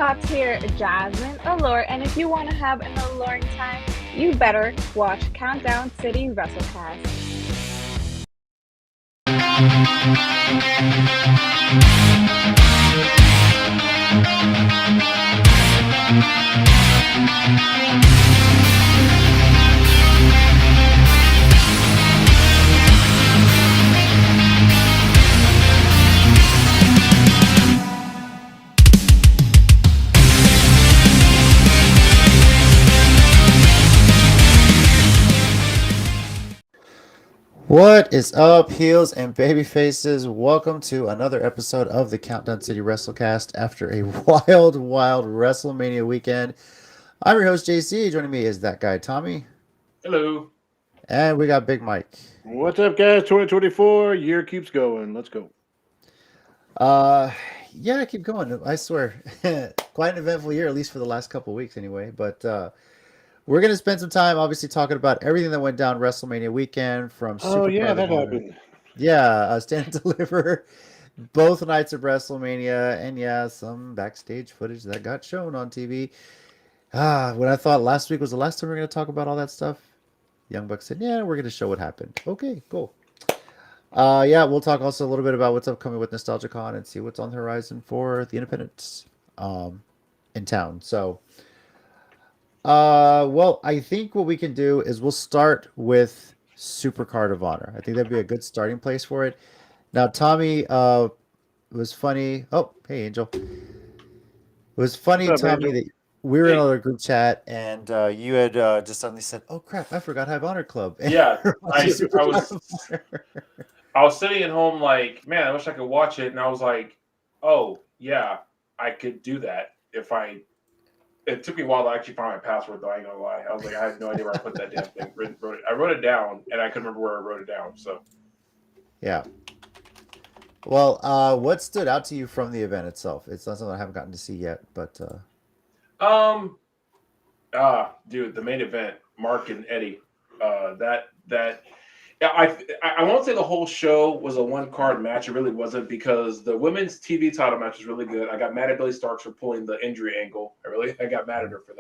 top tier Jasmine Allure, and if you want to have an alluring time, you better watch Countdown City WrestleCast. What is up, heels and baby faces? Welcome to another episode of the Countdown City WrestleCast after a wild WrestleMania weekend. I'm your host, JC. Joining me is that guy, Tommy. Hello. And we got Big Mike. What's up, guys? 2024 year keeps going. Let's go. Yeah, keep going. I swear. Quite an eventful year, at least for the last couple of weeks anyway. But we're going to spend some time, obviously, talking about everything that went down WrestleMania weekend from Supercard that of Honor. happened. Yeah, Stand and Deliver both nights of WrestleMania, and yeah, some backstage footage that got shown on TV. When I thought last week was the last time we were going to talk about all that stuff, Young Bucks said, yeah, we're going to show what happened. Okay, cool. Yeah, we'll talk also a little bit about what's upcoming with NostalgiaCon and see what's on the horizon for the Independents in town. So, well, I think what we can do is we'll start with Supercard of Honor. I think that'd be a good starting place for it. Now, Tommy, it was funny. Oh, hey, Angel. It was funny, What's up, Tommy, Angel? that we were in another group chat and you had just suddenly said, "Oh crap, I forgot I have Honor Club." Yeah, I I was sitting at home like, man, I wish I could watch it, and I was like, oh yeah, I could do that if I. It took me a while to actually find my password, though. I ain't gonna lie. I was like, I had no idea where I put that damn thing. I wrote it down, and I couldn't remember where I wrote it down. So Yeah. Well, what stood out to you from the event itself? It's not something I haven't gotten to see yet, but dude, the main event, Mark and Eddie, that. Yeah, I won't say the whole show was a one card match. It really wasn't because the women's TV title match was really good. I got mad at Billy Starks for pulling the injury angle. I got mad at her for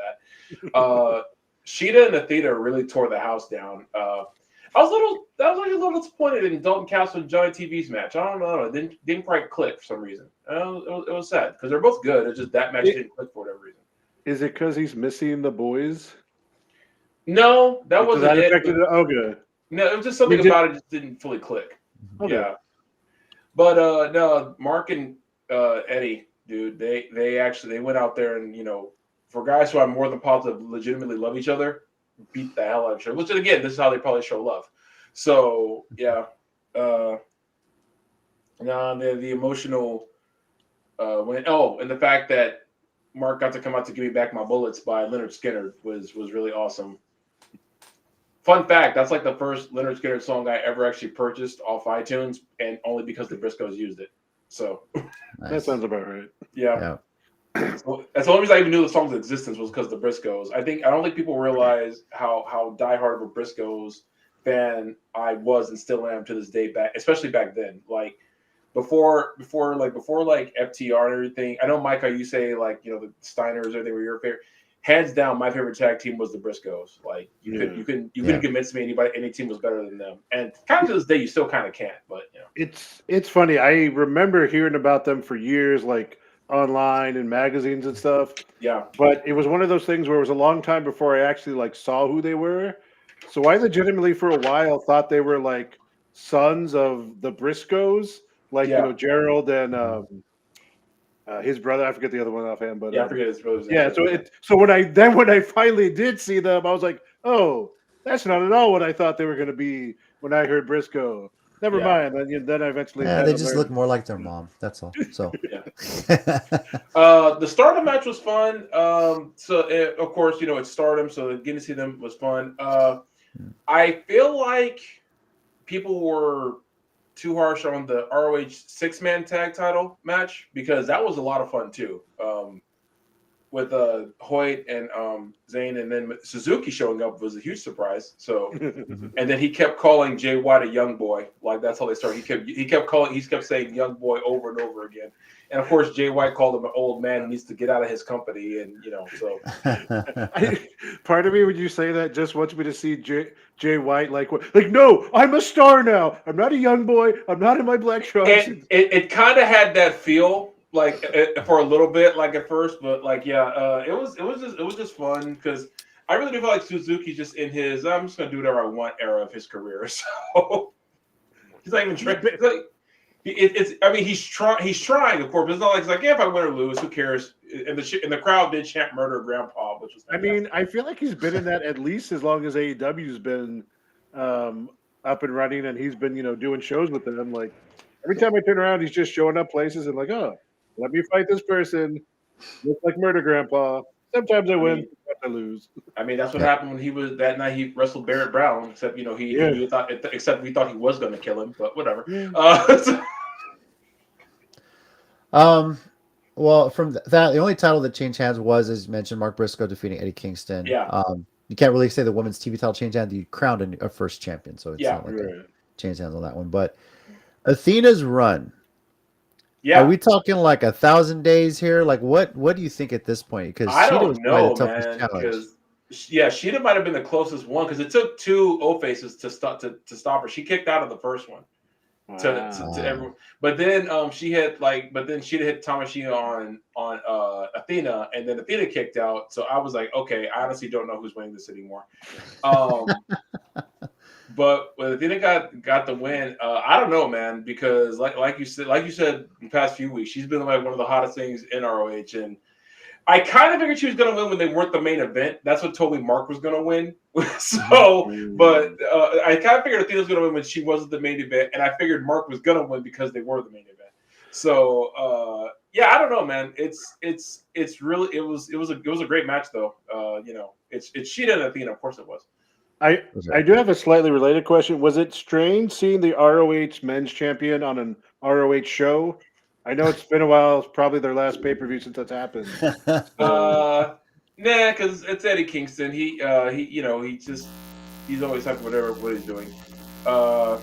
that. Sheeta and Athena really tore the house down. I was a little disappointed in Dalton Castle and Johnny TV's match. I don't know, it didn't quite click for some reason. It was sad because they're both good. It's just that match didn't click for whatever reason. Is it because he's missing the boys? No, that wasn't that it. affected it. Oh, good. No, it was just something about it just didn't fully click. Okay. Yeah, but no, Mark and Eddie, dude, they went out there and for guys who I'm more than positive legitimately love each other, beat the hell out of each other. Which again, this is how they probably show love. So yeah, the emotional and the fact that Mark got to come out to give me back my bullets by Leonard Skinner was really awesome. Fun fact, that's like the first Leonard Skinner song I ever actually purchased off iTunes, and only because the Briscoes used it. So nice. That sounds about right. Yeah. So that's the only reason I even knew the song's existence was because of the Briscoes. I don't think people realize how diehard of a Briscoes fan I was and still am to this day, especially back then. Like before FTR and everything. I know, Micah, you say the Steiners or they were your favorite. Hands down, my favorite tag team was the Briscoes. Like you couldn't convince me any team was better than them. And kind of to this day, you still kind of can't. But It's funny. I remember hearing about them for years, like online and magazines and stuff. Yeah. But it was one of those things where it was a long time before I actually saw who they were. So I legitimately for a while thought they were like sons of the Briscoes, Gerald and his brother. I forget the other one offhand, but I forget his brother's name. Yeah, so when I finally did see them, I was like, oh, that's not at all what I thought they were going to be when I heard Briscoe. Never mind. Then I eventually they just look more like their mom. That's all. So the Stardom match was fun. So of course it's Stardom, so getting to see them was fun. I feel like people were too harsh on the ROH 6-man tag title match because that was a lot of fun too. Hoyt and Zayn, and then Suzuki showing up was a huge surprise. So, and then he kept calling Jay White a young boy. Like that's how they started. He kept saying young boy over and over again. And of course, Jay White called him an old man who needs to get out of his company. And so part of me, would you say that just wants me to see Jay White like no, I'm a star now. I'm not a young boy. I'm not in my black trunks. And it kind of had that feel. Like for a little bit, like at first, but like it was just fun because I really do feel like Suzuki's just in his I'm just gonna do whatever I want era of his career. So he's not even trying. He's trying, of course, but it's not like it's like if I win or lose, who cares? And the crowd did chant "Murder Grandpa," which was fantastic. I feel like he's been in that at least as long as AEW's been up and running, and he's been doing shows with them. Like every time I turn around, he's just showing up places and like, oh. Let me fight this person. Looks like Murder Grandpa. Sometimes I win, sometimes I lose. That's what happened when he was that night. He wrestled Barrett Brown, except we thought he was going to kill him, but whatever. Yeah. Well, from that, the only title that changed hands was, as you mentioned, Mark Briscoe defeating Eddie Kingston. Yeah. You can't really say the women's TV title changed hands. You crowned a first champion, so it's not like a changed hands on that one. But Athena's run. Yeah, are we talking like 1,000 days here? Like, what do you think at this point? Because I don't know, man. Because Sheeta might have been the closest one because it took two O-faces to stop her. She kicked out of the first one to everyone, but then Sheeta hit Tamashina on Athena, and then Athena kicked out. So I was like, okay, I honestly don't know who's winning this anymore. But when Athena got the win, I don't know, man, because like you said, the past few weeks, she's been like one of the hottest things in ROH, and I kind of figured she was going to win when they weren't the main event. That's what told me Mark was going to win. But I kind of figured Athena was going to win when she wasn't the main event, and I figured Mark was going to win because they were the main event. So I don't know, man. It's really it was a great match though. It's Sheeta and Athena, of course it was. I do have a slightly related question. Was it strange seeing the ROH men's champion on an ROH show? I know it's been a while. It's probably their last pay-per-view since that's happened. Nah, because it's Eddie Kingston. He's always happy what he's doing. Am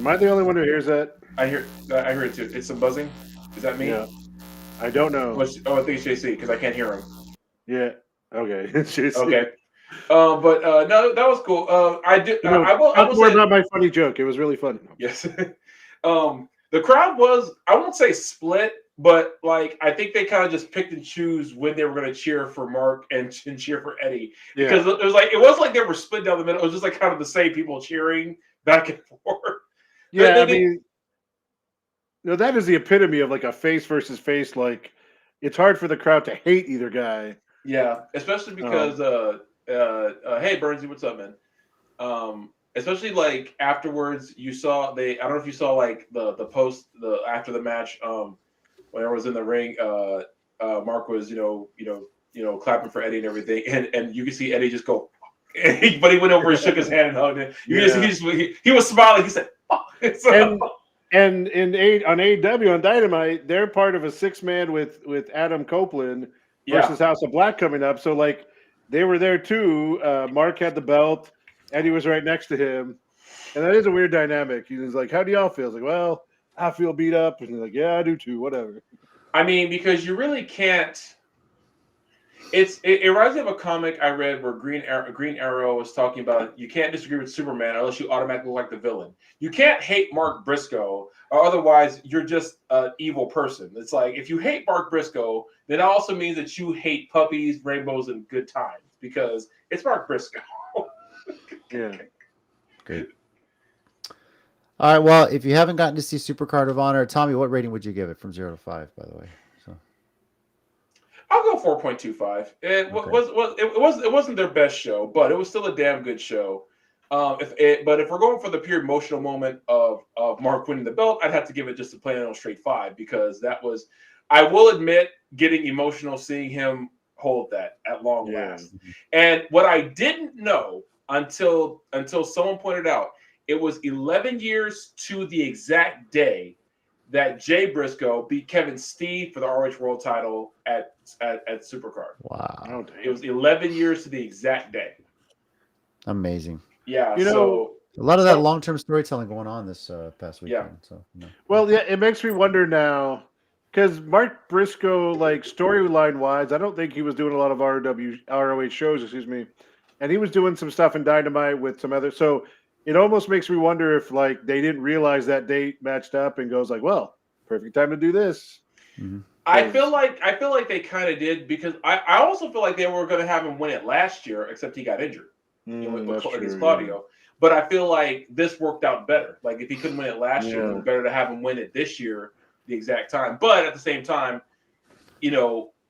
I the only one who hears that? I hear it too. It's some buzzing. Is that me? Yeah. I don't know. I think it's JC because I can't hear him. Yeah. Okay. It's JC. Okay. But no, that was cool. I will say about my funny joke. It was really fun. Yes. The crowd was, I won't say split, but like I think they kind of just picked and choose when they were going to cheer for Mark and cheer for Eddie because it wasn't like they were split down the middle. It was just like kind of the same people cheering back and forth. Yeah, that is the epitome of like a face versus face. Like it's hard for the crowd to hate either guy. Yeah, especially because hey Bernsey, what's up, man? Especially like afterwards, I don't know if you saw like the post after the match, when I was in the ring, Mark was clapping for Eddie and everything, and you can see Eddie just go, but he went over and shook his hand and hugged him. He was smiling. He said, and on AEW on Dynamite, they're part of a 6-man with Adam Copeland versus House of Black coming up. So like they were there too. Mark had the belt. Eddie was right next to him. And that is a weird dynamic. He was like, how do y'all feel? I was like, well, I feel beat up. And he's like, yeah, I do too. Whatever. I mean, because you really can't. It reminds me of a comic I read where Green Arrow was talking about you can't disagree with Superman unless you automatically look like the villain. You can't hate Mark Briscoe, or otherwise you're just an evil person. It's like if you hate Mark Briscoe, then it also means that you hate puppies, rainbows, and good times because it's Mark Briscoe. Yeah. Great. All right. Well, if you haven't gotten to see Supercard of Honor, Tommy, what rating would you give it from 0 to 5? By the way, so I'll go 4.25. It wasn't their best show, but it was still a damn good show. But if we're going for the pure emotional moment of Mark winning the belt, I'd have to give it just a plain old straight 5 because that was, I will admit, getting emotional seeing him hold that at long last. And what I didn't know until someone pointed out, it was 11 years to the exact day that Jay Briscoe beat Kevin Steen for the ROH World Title at Supercard. Wow. It was 11 years to the exact day. Amazing. Yeah. You know, a lot of that long-term storytelling going on this past weekend. Yeah. So, Well, yeah, it makes me wonder now because Mark Briscoe, like storyline wise, I don't think he was doing a lot of ROH shows, excuse me, and he was doing some stuff in Dynamite with some other. So it almost makes me wonder if like they didn't realize that date matched up and goes like, well, perfect time to do this. Mm-hmm. I feel like they kind of did because I also feel like they were going to have him win it last year, except he got injured against Claudio. Yeah. But I feel like this worked out better. Like if he couldn't win it last year, it would be better to have him win it this year, the exact time. But at the same time,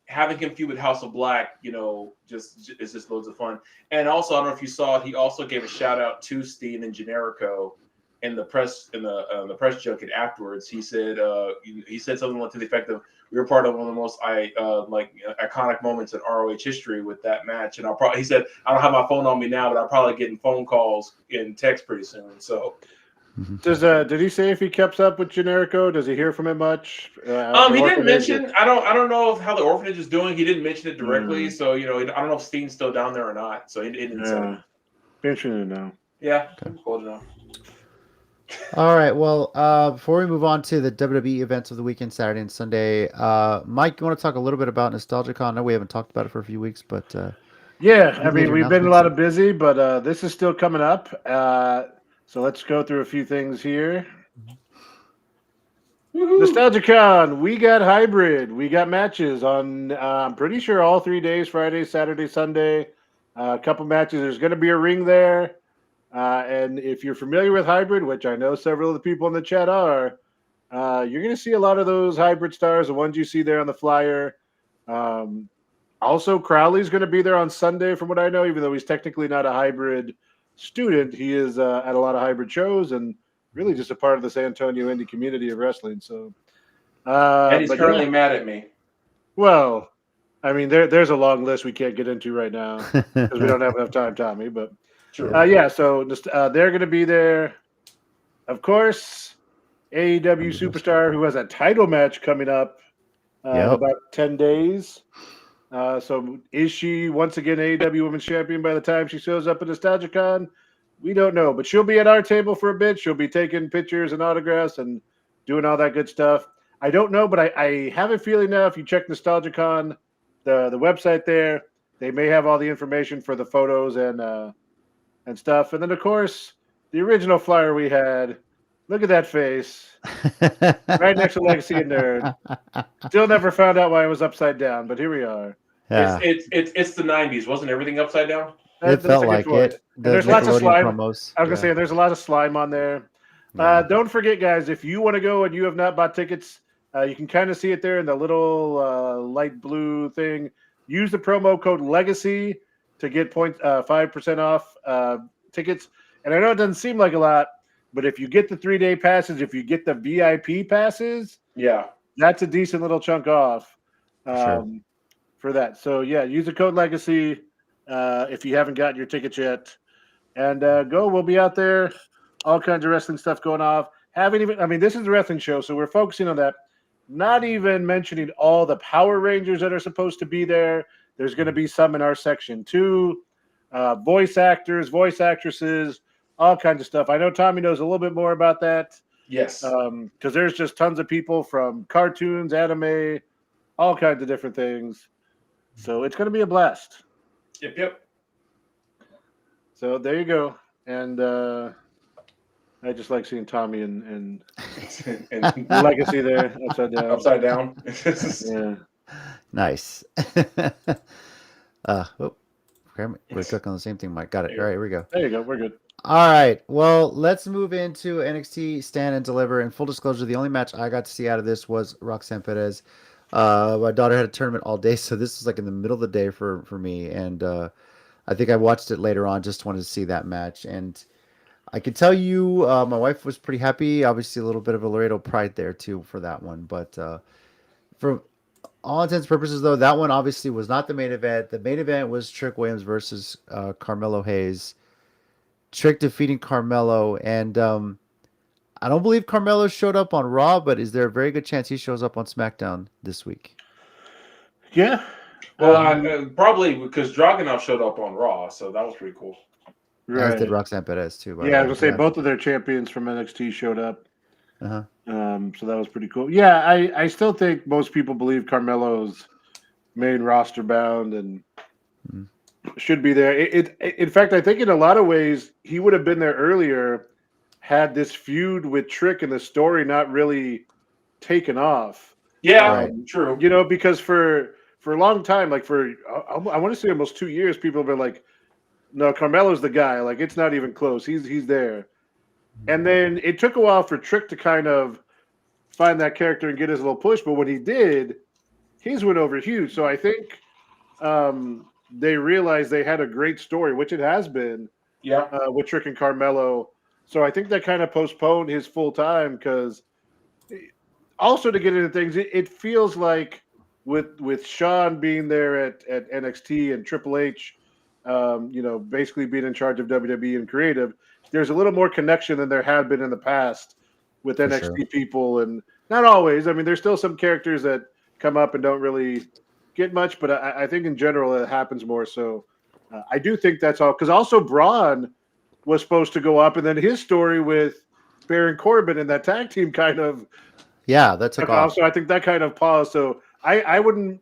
having him feud with House of Black, it's just loads of fun. And also, I don't know if you saw it, he also gave a shout out to Steen and Generico in the press press junket afterwards. He said something to the effect of, "We were part of one of the most iconic moments in ROH history with that match." And he said, "I don't have my phone on me now, but I'll probably get phone calls and text pretty soon." So, did he say if he kept up with Generico? Does he hear from him much? He didn't mention. I don't know how the orphanage is doing. He didn't mention it directly, so I don't know if Steen's still down there or not. So he didn't say. Interesting to know. Yeah, cool to know. All right. Well, before we move on to the WWE events of the weekend, Saturday and Sunday, Mike, you want to talk a little bit about NostalgiaCon? I know we haven't talked about it for a few weeks, but yeah, I mean we've been a lot of busy, but this is still coming up. So let's go through a few things here. NostalgiaCon, we got hybrid. We got matches on, I'm pretty sure all 3 days, Friday, Saturday, Sunday. A couple matches. There's going to be a ring there. And if you're familiar with hybrid, which I know several of the people in the chat are, you're going to see a lot of those hybrid stars, the ones you see there on the flyer. Also, Crowley's going to be there on Sunday, from what I know, even though he's technically not a hybrid student. He is at a lot of hybrid shows and really just a part of the San Antonio indie community of wrestling. So, and he's currently mad at me. Well, I mean, there's a long list we can't get into right now because we don't have enough time, Tommy. But sure. So they're going to be there. Of course, AEW superstar who has a title match coming up in about 10 days. So is she once again AEW Women's Champion by the time she shows up at NostalgiaCon? We don't know, but she'll be at our table for a bit. She'll be taking pictures and autographs and doing all that good stuff. I don't know, but I have a feeling now if you check NostalgiaCon, the website there, they may have all the information for the photos and stuff. And then, of course, the original flyer we had, look at that face, right next to Legacy and Nerd. Still never found out why it was upside down, but here we are. Yeah. It's the 90s. Wasn't everything upside down? It felt like it. There's lots of slime. Promos. I was going to say, there's a lot of slime on there. Yeah. Don't forget, guys, if you want to go and you have not bought tickets, you can kind of see it there in the little light blue thing. Use the promo code LEGACY to get 5% off tickets. And I know it doesn't seem like a lot, but if you get the 3-day passes, if you get the VIP passes, that's a decent little chunk off for that. So, yeah, use the code LEGACY if you haven't gotten your tickets yet. And go. We'll be out there. All kinds of wrestling stuff going off. This is a wrestling show, so we're focusing on that. Not even mentioning all the Power Rangers that are supposed to be there. There's going to be some in our section too. Voice actors, voice actresses, all kinds of stuff. I know Tommy knows a little bit more about that. Yes. Because there's just tons of people from cartoons, anime, all kinds of different things. So it's going to be a blast. Yep. So there you go. And I just like seeing Tommy and Legacy there upside down. Yeah. Nice. We're clicking on the same thing, Mike. Got it. All right, here we go. There you go. We're good. All right. Well, let's move into NXT Stand and Deliver. And full disclosure, the only match I got to see out of this was Roxanne Perez. My daughter had a tournament all day, so this was like in the middle of the day for me. And I think I watched it later on, just wanted to see that match. And I can tell you, my wife was pretty happy. Obviously, a little bit of a Laredo pride there, too, for that one. But for all intents and purposes, though, that one obviously was not the main event. The main event was Trick Williams versus Carmelo Hayes. Trick defeating Carmelo. And I don't believe Carmelo showed up on Raw, but is there a very good chance he shows up on SmackDown this week? Yeah. Well, probably because Dragunov showed up on Raw, so that was pretty cool. As did Right. Roxanne Perez too. By Yeah, I the was way. gonna say both of their champions from NXT showed up. Uh-huh. So that was pretty cool. Yeah, I still think most people believe Carmelo's main roster bound and Mm. should be there. In fact, I think in a lot of ways he would have been there earlier had this feud with Trick and the story not really taken off. Yeah, Right. true. You know, because for a long time, like I want to say almost 2 years, people have been like, "No, Carmelo's the guy. Like it's not even close. He's there." And then it took a while for Trick to kind of find that character and get his little push, but when he did, his went over huge. So I think they realized they had a great story, which it has been, Yeah. with Trick and Carmelo. So I think that kind of postponed his full time because also to get into things, it feels like with Sean being there at NXT and Triple H, basically being in charge of WWE and creative, there's a little more connection than there had been in the past with For NXT sure. people, and not always. I mean, there's still some characters that come up and don't really get much, but I think in general it happens more. So I do think that's all. Because also Braun was supposed to go up, and then his story with Baron Corbin and that tag team kind of Yeah, that took off. so I think that kind of paused. So I wouldn't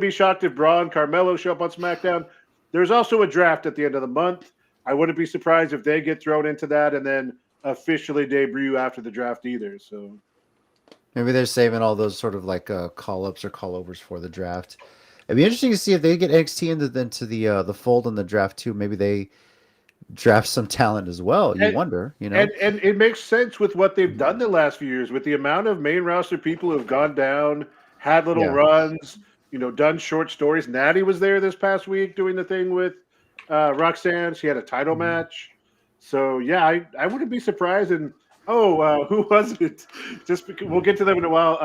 be shocked if Braun Carmelo show up on SmackDown. There's also a draft at the end of the month. I wouldn't be surprised if they get thrown into that and then officially debut after the draft either. So Maybe they're saving all those sort of like call-ups or call-overs for the draft. It'd be interesting to see if they get NXT into the fold in the draft too. Maybe they draft some talent as well. You wonder, And it makes sense with what they've done the last few years with the amount of main roster people who have gone down, had little Yeah. runs, done short stories. Natty was there this past week doing the thing with Roxanne. She had a title match. So yeah, I wouldn't be surprised. And who was it? Just because we'll get to them in a while.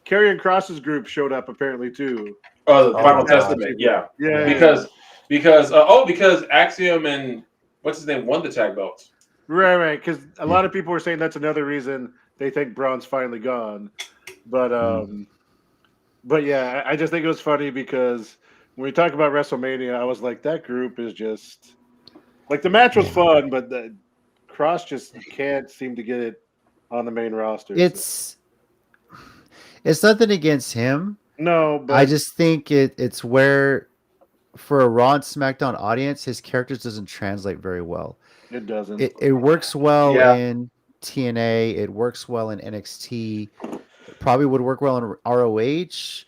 Karrion Kross's group showed up apparently too. Oh, the Final God. Testament. Yeah. Yeah. Because Axiom and what's his name won the tag belts. Right. Because a lot of people were saying that's another reason they think Braun's finally gone. But yeah, I just think it was funny because when we talk about WrestleMania, I was like, that group is just like the match was fun, but the Cross just can't seem to get it on the main roster. It's nothing against him. No, but I just think it's where for a Raw and SmackDown audience, his characters doesn't translate very well. it doesn't. It works well Yeah. in TNA. It works well in NXT. It probably would work well in ROH.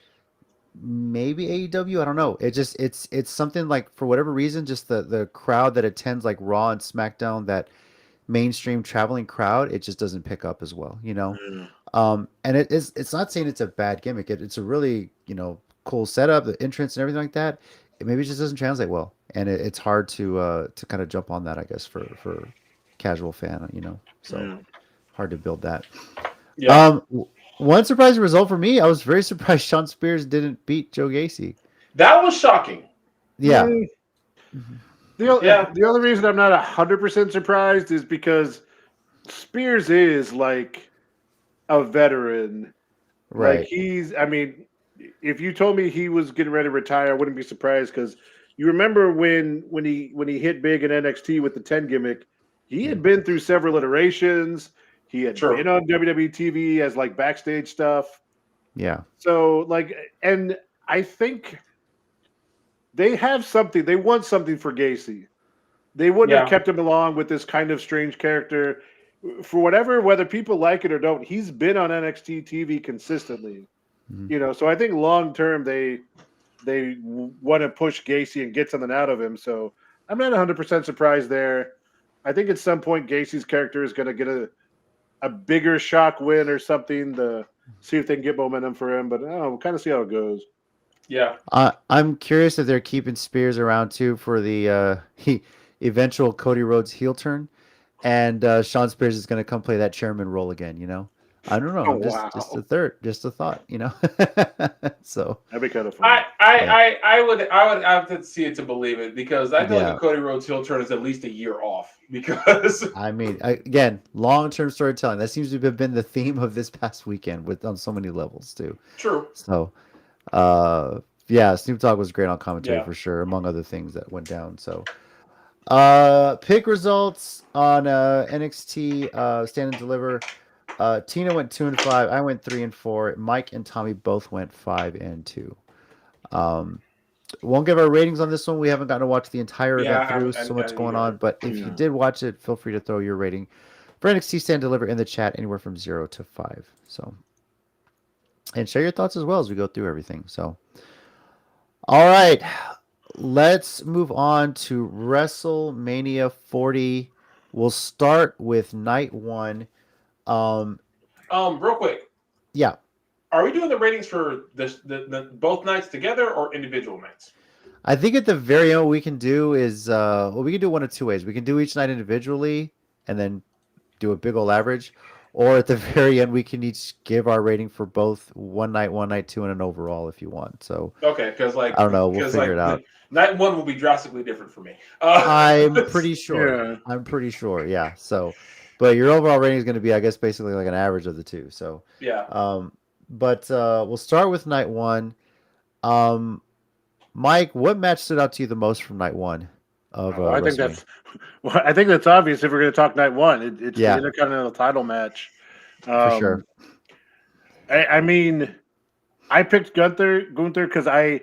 Maybe AEW. I don't know. It's something like for whatever reason, just the crowd that attends like Raw and SmackDown, that mainstream traveling crowd, it just doesn't pick up as well. And it's not saying it's a bad gimmick. It's a really cool setup, the entrance and everything like that. Maybe it just doesn't translate well, and it's hard to kind of jump on that, I guess, for casual fan, so hard to build that. Yeah. One surprising result for me, I was very surprised Sean Spears didn't beat Joe Gacy. That was shocking. Yeah. The only reason I'm not 100% surprised is because Spears is like a veteran. Right. Like if you told me he was getting ready to retire, I wouldn't be surprised because you remember when he hit big in NXT with the 10 gimmick, he had been through several iterations. He had been on WWE TV as like backstage stuff. Yeah. So and I think they have something. They want something for Gacy. They wouldn't have kept him along with this kind of strange character. For whether people like it or don't, he's been on NXT TV consistently. So I think long term they want to push Gacy and get something out of him. So I'm not 100% surprised there. I think at some point Gacy's character is going to get a bigger shock win or something to see if they can get momentum for him. But we'll kind of see how it goes. Yeah. I'm curious if they're keeping Spears around too for the eventual Cody Rhodes heel turn, and Sean Spears is going to come play that chairman role again. I don't know. Just a thought. So that'd be kind of fun. I would have to see it to believe it because I feel like a Cody Rhodes heel turn is at least a year off. because I mean, again, long-term storytelling. That seems to have been the theme of this past weekend on so many levels too. true. So, yeah, Snoop Dogg was great on commentary Yeah. for sure, among other things that went down. So, pick results on NXT Stand and Deliver. Tina went 2-5. I went 3-4. Mike and Tommy both went 5-2. Won't give our ratings on this one. We haven't gotten to watch the entire Yeah, event through. I So much didn't going either. on. But if you did watch it, feel free to throw your rating for NXT Stand and Deliver in the chat, anywhere from 0 to 5. So, and share your thoughts as well as we go through everything. So, all right, let's move on to WrestleMania 40. We'll start with night one. Real quick, Yeah, are we doing the ratings for the both nights together or individual nights? I think at the very end, what we can do is, well, we can do one of two ways. We can do each night individually and then do a big old average, or at the very end, we can each give our rating for both one night, two, and an overall if you want. So, Okay, because I don't know. We'll figure it out. Night one will be drastically different for me. I'm pretty sure. Yeah. I'm pretty sure. Yeah. So, but your overall rating is going to be, I guess, basically like an average of the two. So, yeah. but we'll start with night one. Mike, what match stood out to you the most from night one of I think WrestleMania? I think that's obvious if we're going to talk night one. It's Yeah. the Intercontinental title match. For sure. I mean, I picked Gunther because I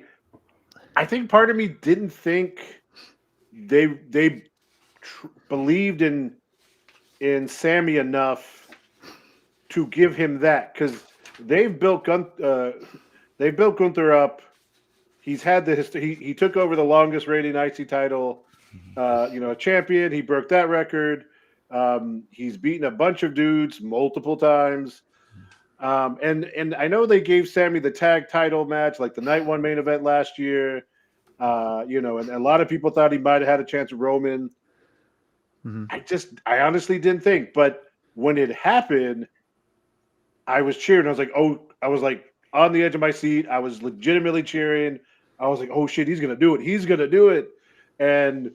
think part of me didn't think they believed in Sammy enough to give him that, because they've built Gunther up. He's had the history. He took over the longest reigning IC title, a champion. He broke that record. He's beaten a bunch of dudes multiple times. And I know they gave Sammy the tag title match, like the night one main event last year. And a lot of people thought he might have had a chance with Roman. Mm-hmm. I honestly didn't think, but when it happened, I was cheering. I was like on the edge of my seat. I was legitimately cheering. I was like, oh shit, he's gonna do it. He's gonna do it. And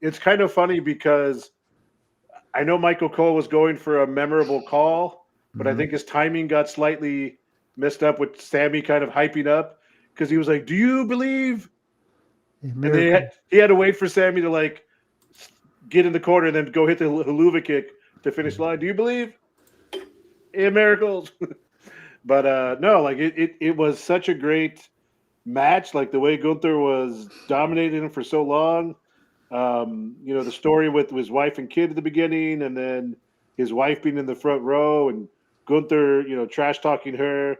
it's kind of funny because I know Michael Cole was going for a memorable call, but I think his timing got slightly messed up with Sammy kind of hyping up, because he was like, "Do you believe?" And he had to wait for Sammy to like get in the corner and then go hit the haluva kick to finish the line. Do you believe in miracles? But no, like it was such a great match. Like the way Gunther was dominating him for so long. The story with his wife and kid at the beginning, and then his wife being in the front row, and Gunther, trash talking her,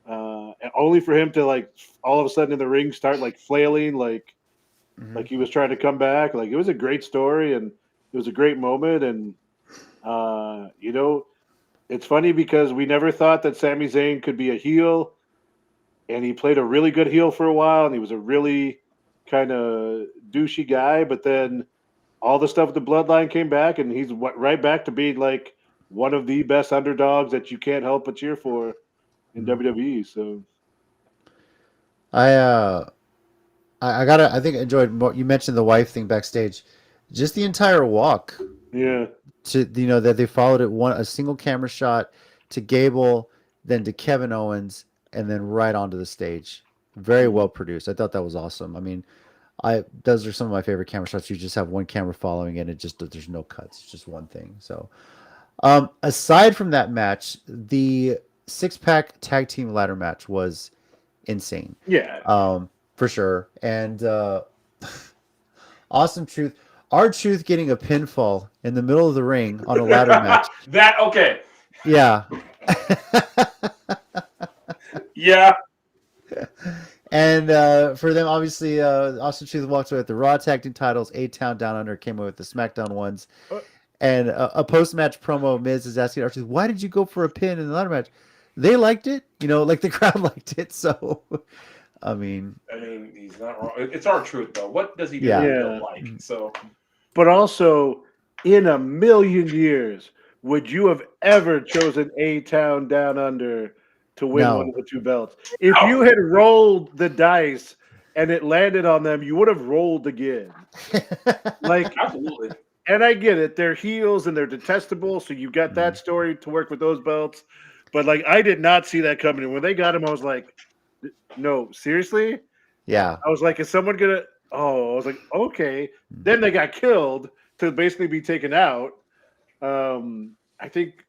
and only for him to like all of a sudden in the ring start like flailing, like he was trying to come back. Like it was a great story, and it was a great moment. And it's funny because we never thought that Sami Zayn could be a heel, and he played a really good heel for a while, and he was a really kind of douchey guy. But then all the stuff with the bloodline came back, and he's right back to being like one of the best underdogs that you can't help but cheer for in WWE. So I think I enjoyed more. You mentioned the wife thing backstage, just the entire walk. Yeah. To that they followed it a single camera shot to Gable, then to Kevin Owens, and then right onto the stage. Very well produced. I thought that was awesome. I mean, those are some of my favorite camera shots. You just have one camera following it, and there's no cuts. It's just one thing. So, aside from that match, the 6-pack tag team ladder match was insane. Yeah. For sure. And Awesome Truth. R-Truth getting a pinfall in the middle of the ring on a ladder match. Okay. Yeah. Yeah. And for them, obviously, Awesome Truth walked away with the Raw Tag Team titles. A-Town Down Under came away with the SmackDown ones. And a post-match promo, Miz is asking R-Truth, why did you go for a pin in the ladder match? They liked it. Like the crowd liked it. So, I mean, he's not wrong. It's R-Truth, though. What does he do like? So, but also, in a million years, would you have ever chosen A-Town Down Under to win one of the two belts? If you had rolled the dice and it landed on them, you would have rolled again. Like, absolutely. And I get it. They're heels and they're detestable. So you got that story to work with those belts. But like, I did not see that coming. And when they got him, I was like, no, seriously? Yeah. I was like, is someone gonna? Oh, I was like, okay. Then they got killed to basically be taken out. I think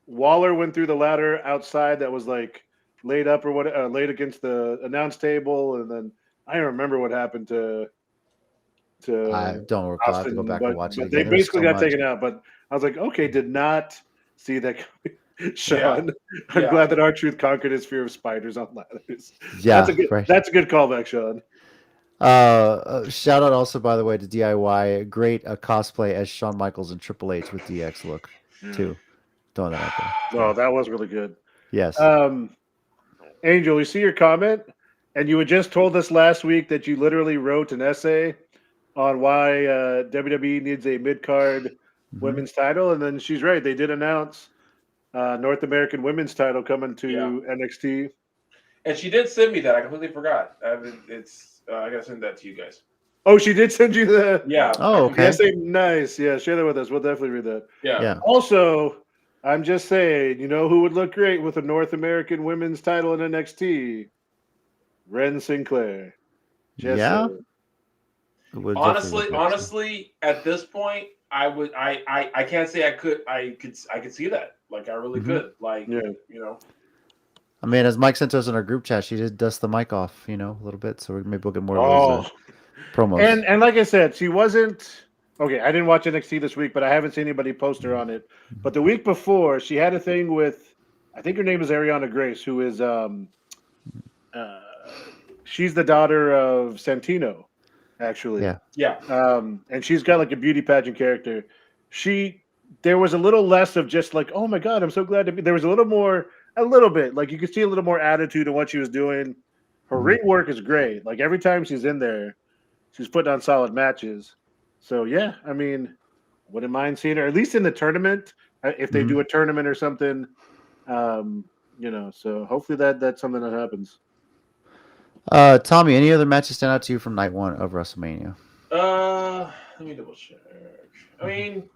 Waller went through the ladder outside that was like laid up or what, laid against the announce table, and then I don't remember what happened to I don't recall. I have to go Austin, back and watch it but they again. There's basically so got much. taken out. But I was like, okay, did not see that coming. Sean. I'm Yeah. glad that our truth conquered his fear of spiders on ladders. Yeah, That's a good callback, Sean. Shout out also, by the way, to DIY. Great cosplay as Shawn Michaels and Triple H with DX look too. Throwing that out there. Oh, that was really good. Yes. Angel, we see your comment, and you had just told us last week that you literally wrote an essay on why WWE needs a mid-card women's title, and then she's right. They did announce North American women's title coming to NXT. And she did send me that. I completely forgot. I gotta send that to you guys. Oh, she did send you the Oh, okay. essay. Nice. Yeah, share that with us. We'll definitely read that. Yeah. Also, I'm just saying, you know who would look great with a North American women's title in NXT? Ren Sinclair. Just saying. Honestly, at this point, I can't say I could see that. Like I really could. Like you know. I mean, as Mike sent us in our group chat, she did dust the mic off, you know, a little bit. So maybe we'll get more of those promos. And like I said, she wasn't okay. I didn't watch NXT this week, but I haven't seen anybody post her on it. But the week before, she had a thing with, I think her name is Ariana Grace, who is she's the daughter of Santino, actually. Yeah. And she's got like a beauty pageant character. There was a little less of just like, oh my God, I'm so glad to be. There was a little bit like you could see a little more attitude in what she was doing. Her ring work is great. Like every time she's in there, she's putting on solid matches. So yeah, I mean, wouldn't mind seeing her at least in the tournament if they do a tournament or something. You know, so hopefully that's something that happens. Tommy, any other matches stand out to you from night one of WrestleMania? Let me double check. I mean,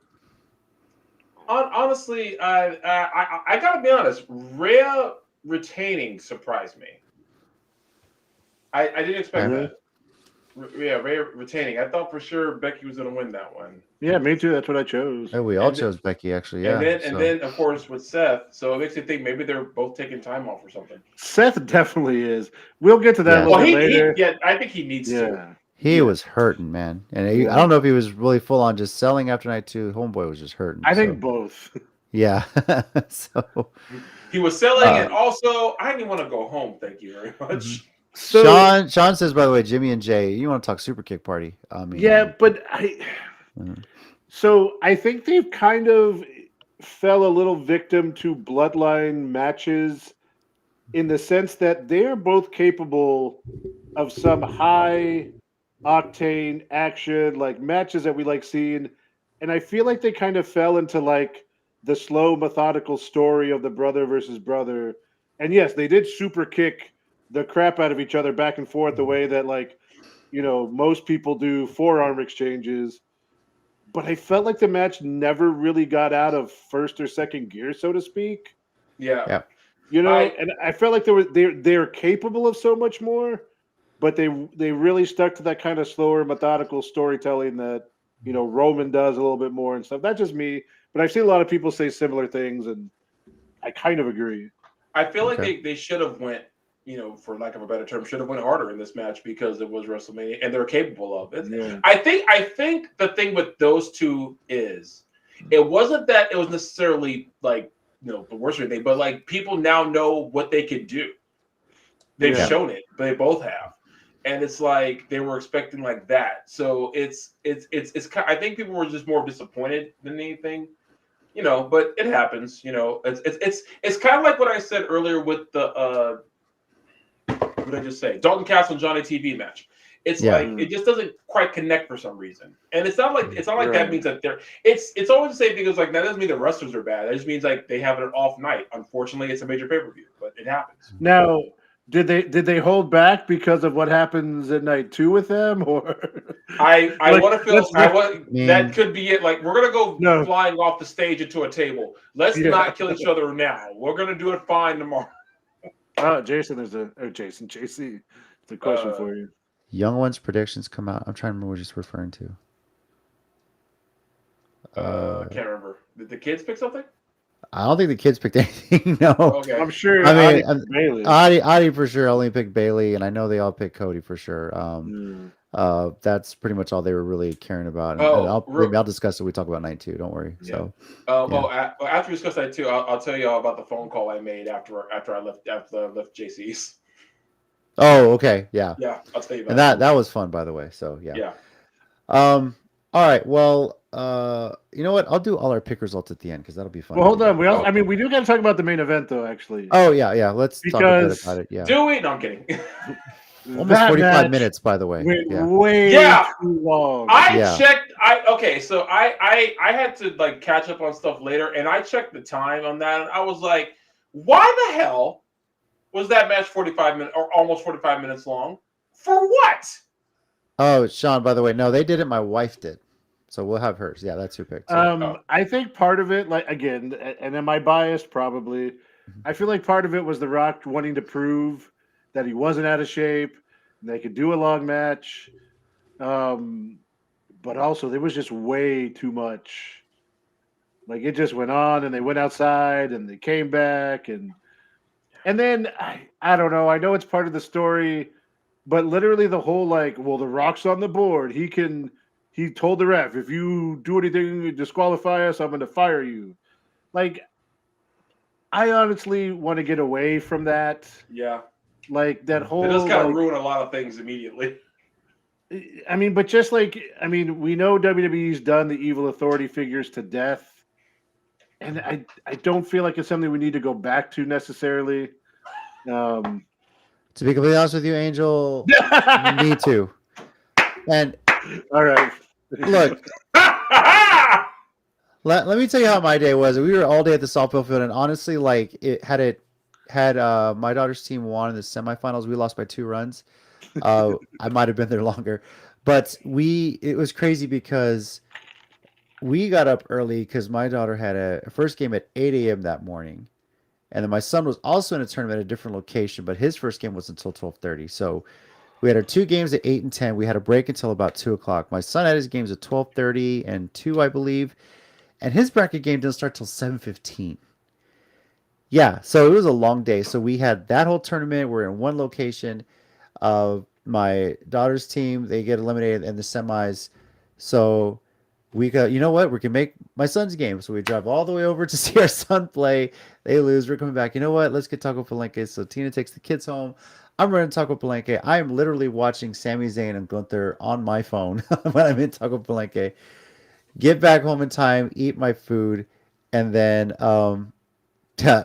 honestly, I gotta be honest. Rhea retaining surprised me. I didn't expect that. Yeah, Rhea retaining. I thought for sure Becky was gonna win that one. Yeah, me too. That's what I chose. Oh, we all chose Becky, actually. Yeah. And then of course with Seth, so it makes you think maybe they're both taking time off or something. Seth definitely is. We'll get to that a little bit later. I think he needs to. He was hurting, man, and I don't know if he was really full on just selling after night two. Homeboy was just hurting. I think both. Yeah. So he was selling, and also I didn't want to go home. Thank you very much. So, Sean says, by the way, Jimmy and Jay, you want to talk Super Kick Party? I mean, yeah, but so I think they've kind of fell a little victim to bloodline matches in the sense that they're both capable of some high octane action, like matches that we like seeing. And I feel like they kind of fell into like the slow, methodical story of the brother versus brother. And yes, they did super kick the crap out of each other back and forth the way that, like, you know, most people do forearm exchanges. But I felt like the match never really got out of first or second gear, so to speak. Yeah. You know, and I felt like they're capable of so much more, but they really stuck to that kind of slower, methodical storytelling that, you know, Roman does a little bit more and stuff. That's just me, but I've seen a lot of people say similar things, and I kind of agree. I feel like they should have went, you know, for lack of a better term, should have went harder in this match because it was WrestleMania and they're capable of it. Yeah. I think the thing with those two is it wasn't that it was necessarily like, you know, the worst thing, but like people now know what they can do. They've shown it, but they both have. And it's like they were expecting like that. So it's I think people were just more disappointed than anything. You know, but it happens, you know. It's kind of like what I said earlier with the what did I just say? Dalton Castle and Johnny TV match. It's like it just doesn't quite connect for some reason. And it's not like that means that they're it's always the same thing as like that doesn't mean the wrestlers are bad. That just means like they have an off night. Unfortunately, it's a major pay-per-view, but it happens. Now, Did they hold back because of what happens at night 2 with them, or I Like, want to feel mean- that could be it. Like we're gonna go No. flying off the stage into a table. Let's Yeah. not kill each other now. We're gonna do it fine tomorrow. Jason? JC. It's a question for you. Young Ones predictions come out. I'm trying to remember what you're referring to. I can't remember. Did the kids pick something? I don't think the kids picked anything. No. Okay. I'm sure. I mean, Bailey. Adi for sure only picked Bailey, and I know they all picked Cody for sure. That's pretty much all they were really caring about. And I'll discuss it. We talk about night 2. Don't worry. Yeah. So. After we discuss that too, I'll tell you all about the phone call I made after I left JC's. Oh, okay. Yeah. Yeah, I'll tell you about And that was fun, by the way. So yeah. Yeah. All right. Well, you know what? I'll do all our pick results at the end because that'll be fun. Well, hold on. We do got to talk about the main event, though. Actually. Oh yeah. Let's talk a bit about it. Yeah. Do we? No, I'm kidding. Almost 45 minutes, by the way. Way too long. I checked. So I had to like catch up on stuff later, and I checked the time on that, and I was like, why the hell was that match 45 minutes or almost 45 minutes long? For what? Oh, Sean, by the way, no, they did it. My wife did. So we'll have hers. Yeah, that's who picked. So. I think part of it, like again, and am I biased? Probably. I feel like part of it was The Rock wanting to prove that he wasn't out of shape and they could do a long match. But also there was just way too much. Like it just went on and they went outside and they came back and then I don't know. I know it's part of the story, but literally the whole The Rock's on the board. He told the ref, if you do anything to disqualify us, I'm going to fire you. Like, I honestly want to get away from that. Yeah. Like, that whole... It does kind of ruin a lot of things immediately. I mean, but just we know WWE's done the evil authority figures to death. And I don't feel like it's something we need to go back to necessarily. To be completely honest with you, Angel, me too. And... All right. Look, let me tell you how my day was. We were all day at the softball field, and honestly, had my daughter's team won in the semifinals, we lost by 2 runs. I might have been there longer, but it was crazy because we got up early because my daughter had a first game at 8 a.m. that morning, and then my son was also in a tournament at a different location, but his first game was until 12:30. So. We had our 2 games at 8 and 10. We had a break until about 2 o'clock. My son had his games at 12:30 and 2, I believe. And his bracket game didn't start till 7:15. Yeah, so it was a long day. So we had that whole tournament. We're in one location. My daughter's team, they get eliminated in the semis. So we go, you know what? We can make my son's game. So we drive all the way over to see our son play. They lose. We're coming back. You know what? Let's get Taco Palenque. So Tina takes the kids home. I'm running Taco Palenque. I am literally watching Sami Zayn and Gunther on my phone when I'm in Taco Palenque. Get back home in time, eat my food, and then,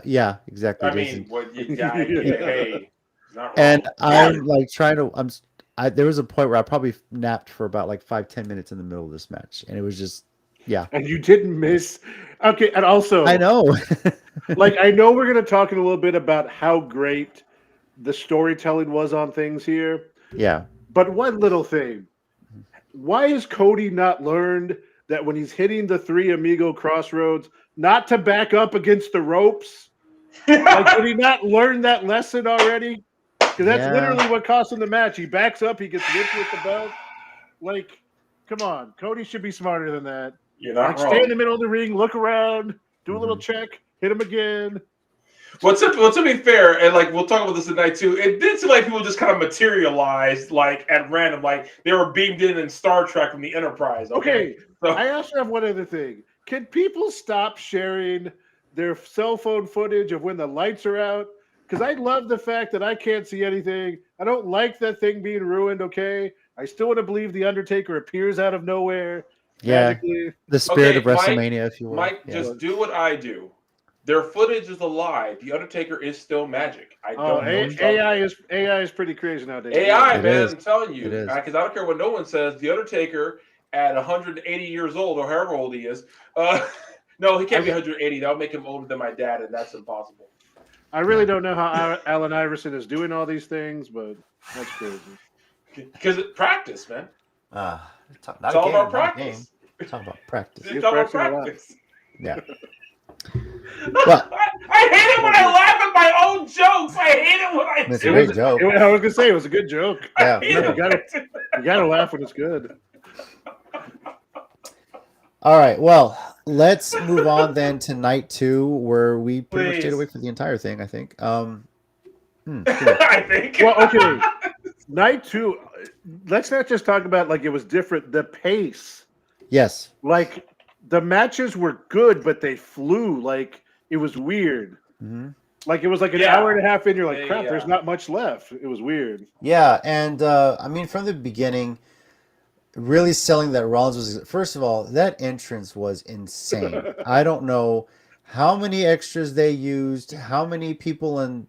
yeah, exactly. I mean, hey, not wrong. And I'm trying to. There was a point where I probably napped for about 5-10 minutes in the middle of this match, and it was just, yeah. And you didn't miss. Okay, and also, I know. I know we're going to talk in a little bit about how great the storytelling was on things here. Yeah. But one little thing. Why has Cody not learned that when he's hitting the 3 Amigo crossroads, not to back up against the ropes? Did he not learn that lesson already? Because that's literally what cost him the match. He backs up, he gets whipped with the belt. Come on. Cody should be smarter than that. You're not wrong. Stay in the middle of the ring, look around, do a little check, hit him again. Well, to be fair, and we'll talk about this tonight too, it did seem like people just kind of materialized at random, they were beamed in Star Trek from the Enterprise. Okay. So, I also have one other thing. Can people stop sharing their cell phone footage of when the lights are out? Because I love the fact that I can't see anything. I don't like that thing being ruined, okay? I still want to believe The Undertaker appears out of nowhere. Yeah, magically. The spirit of WrestleMania, if you will. Mike, just do what I do. Their footage is a lie. The Undertaker is still magic. I don't know. AI is pretty crazy nowadays. AI, man, I'm telling you. Because I don't care what no one says. The Undertaker at 180 years old, or however old he is. No, he can't be 180. That would make him older than my dad, and that's impossible. I really don't know how Allen Iverson is doing all these things, but that's crazy. Because it's practice, man. Not It's a all game, about not a practice. game. Talk about practice. It's all about practice. Yeah. Well, I hate it when I laugh at my own jokes. I hate it when I it's do a great it. joke. I was gonna say it was a good joke. Yeah. I hate it when I do it. You gotta laugh when it's good. All right. Well, let's move on then to night 2, where we pretty much stayed away for the entire thing, I think. I think. Well, okay. Night 2, let's not just talk about like it was different. The pace. Yes. Like the matches were good, but they flew. Like it was weird. Mm-hmm. Like it was like an hour and a half in. You're like, crap, there's not much left. It was weird. Yeah. And I mean, from the beginning, really selling that Rollins was, first of all, that entrance was insane. I don't know how many extras they used, how many people in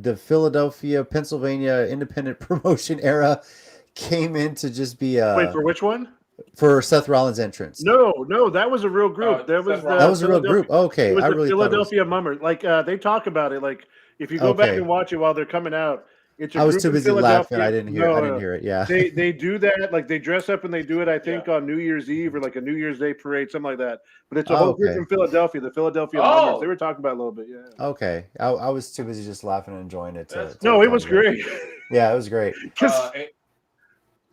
the Philadelphia, Pennsylvania independent promotion era came in to just be Wait, for which one? For Seth Rollins' entrance. No, that was a real group. That was a real group. Okay, it was I the really Philadelphia Mummers. Like they talk about it. Like if you go back and watch it while they're coming out, it's a I was group too in busy laughing. I didn't hear it. Yeah, they do that. Like they dress up and they do it. I think on New Year's Eve or like a New Year's Day parade, something like that. But it's a whole group from Philadelphia, the Philadelphia Mummers. They were talking about it a little bit. Yeah. Okay, I was too busy just laughing and enjoying it. No, it was great. Yeah, it was great.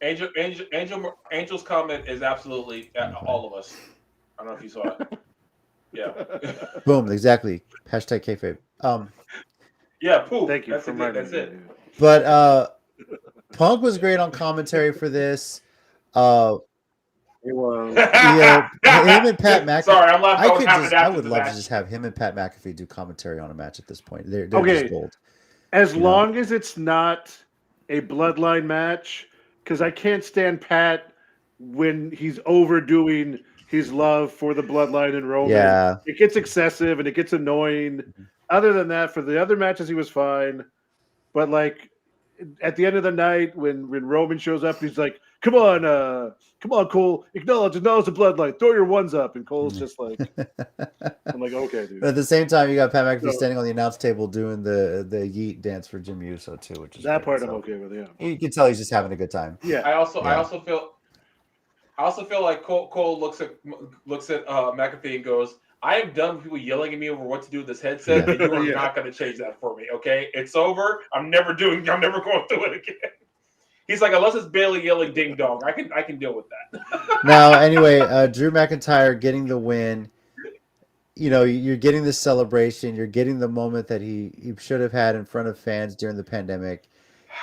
Angel's comment is absolutely all of us. I don't know if you saw it. Yeah. Boom. Exactly. Hashtag kayfabe. Yeah. Poof. Thank you. That's it. But Punk was great on commentary for this. It was. Yeah, him and Pat McAfee. Sorry, I'm laughing. I would love to just have him and Pat McAfee do commentary on a match at this point. They're just gold. As long as it's not a bloodline match, because I can't stand Pat when he's overdoing his love for the bloodline and Roman. Yeah. It gets excessive and it gets annoying. Other than that, for the other matches, he was fine. But like at the end of the night, when Roman shows up, he's like, come on, Cole, acknowledge the bloodline, throw your ones up. And Cole's just like, I'm like, okay, dude. But at the same time, you got Pat McAfee standing on the announce table doing the yeet dance for Jimmy Uso too, which is that part I'm okay with. Yeah, you can tell he's just having a good time. Yeah. I also feel like Cole looks at McAfee and goes, I am done with people yelling at me over what to do with this headset, and you are not going to change that for me. Okay, it's over. I'm never going through it again. He's like, unless it's Bailey yelling ding dong, I can deal with that. Now, anyway, Drew McIntyre getting the win. You know, you're getting the celebration. You're getting the moment that he should have had in front of fans during the pandemic.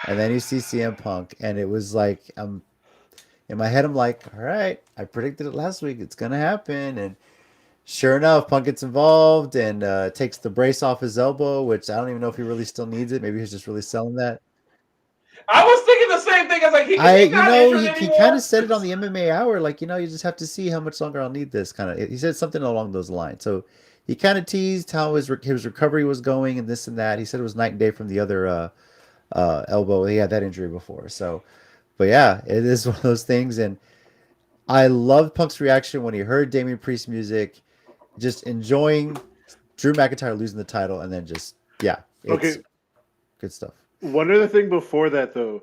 And then you see CM Punk, and it was like, in my head, I'm like, all right, I predicted it last week. It's going to happen. And sure enough, Punk gets involved and takes the brace off his elbow, which I don't even know if he really still needs it. Maybe he's just really selling that. I was thinking the same thing. I was like, he kind of said it on the MMA Hour, like, you just have to see how much longer I'll need this. Kind of, he said something along those lines. So he kind of teased how his recovery was going and this and that. He said it was night and day from the other elbow. He had that injury before. So, but yeah, it is one of those things. And I loved Punk's reaction when he heard Damian Priest's music, just enjoying Drew McIntyre losing the title, and then just it's good stuff. One other thing before that, though,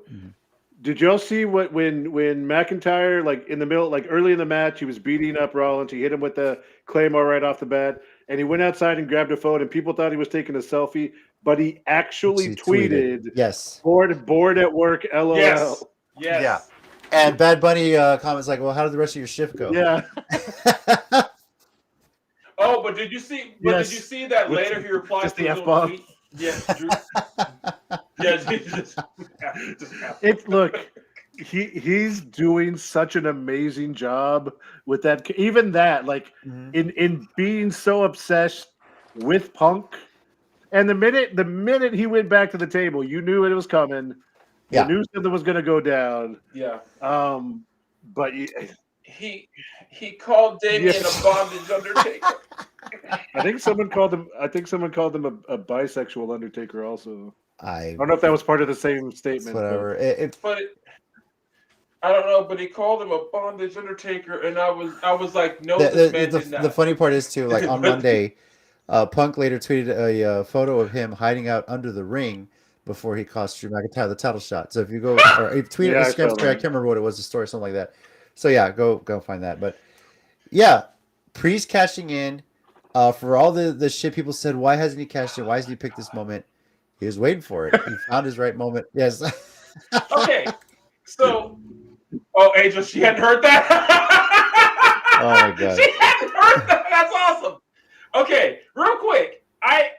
did y'all see when McIntyre, like in the middle, like early in the match, he was beating up Rollins. He hit him with the Claymore right off the bat, and he went outside and grabbed a phone, and people thought he was taking a selfie, but he actually tweeted, "Yes, bored at work, LOL." Yes. Yeah. And Bad Bunny comments like, "Well, how did the rest of your shift go?" Yeah. Oh, but did you see? But did you see that later? He replied just to the F-bomb. Yes. Drew. Look, he's doing such an amazing job with that. Even that, like in being so obsessed with Punk, and the minute he went back to the table, you knew it was coming. You knew something was going to go down. Yeah. But he called Damien a bondage undertaker. I think someone called him a bisexual Undertaker. Also, I don't know if that was part of the same statement. Whatever. I don't know, but he called him a bondage Undertaker, and I was like, no. The funny part is too, like on Monday, Punk later tweeted a photo of him hiding out under the ring before he cost Drew McIntyre the title shot. So if you go or if tweet Yeah, I Instagram saw story, I that. can't remember what it was, the story, something like that. So yeah, go find that. But yeah, Priest cashing in. For all the shit people said, why hasn't he cashed in? Why hasn't he picked this moment? He was waiting for it. He found his right moment. Yes. Okay, so Angel, she hadn't heard that. Oh my god. She hadn't heard that. That's awesome. Okay, real quick, I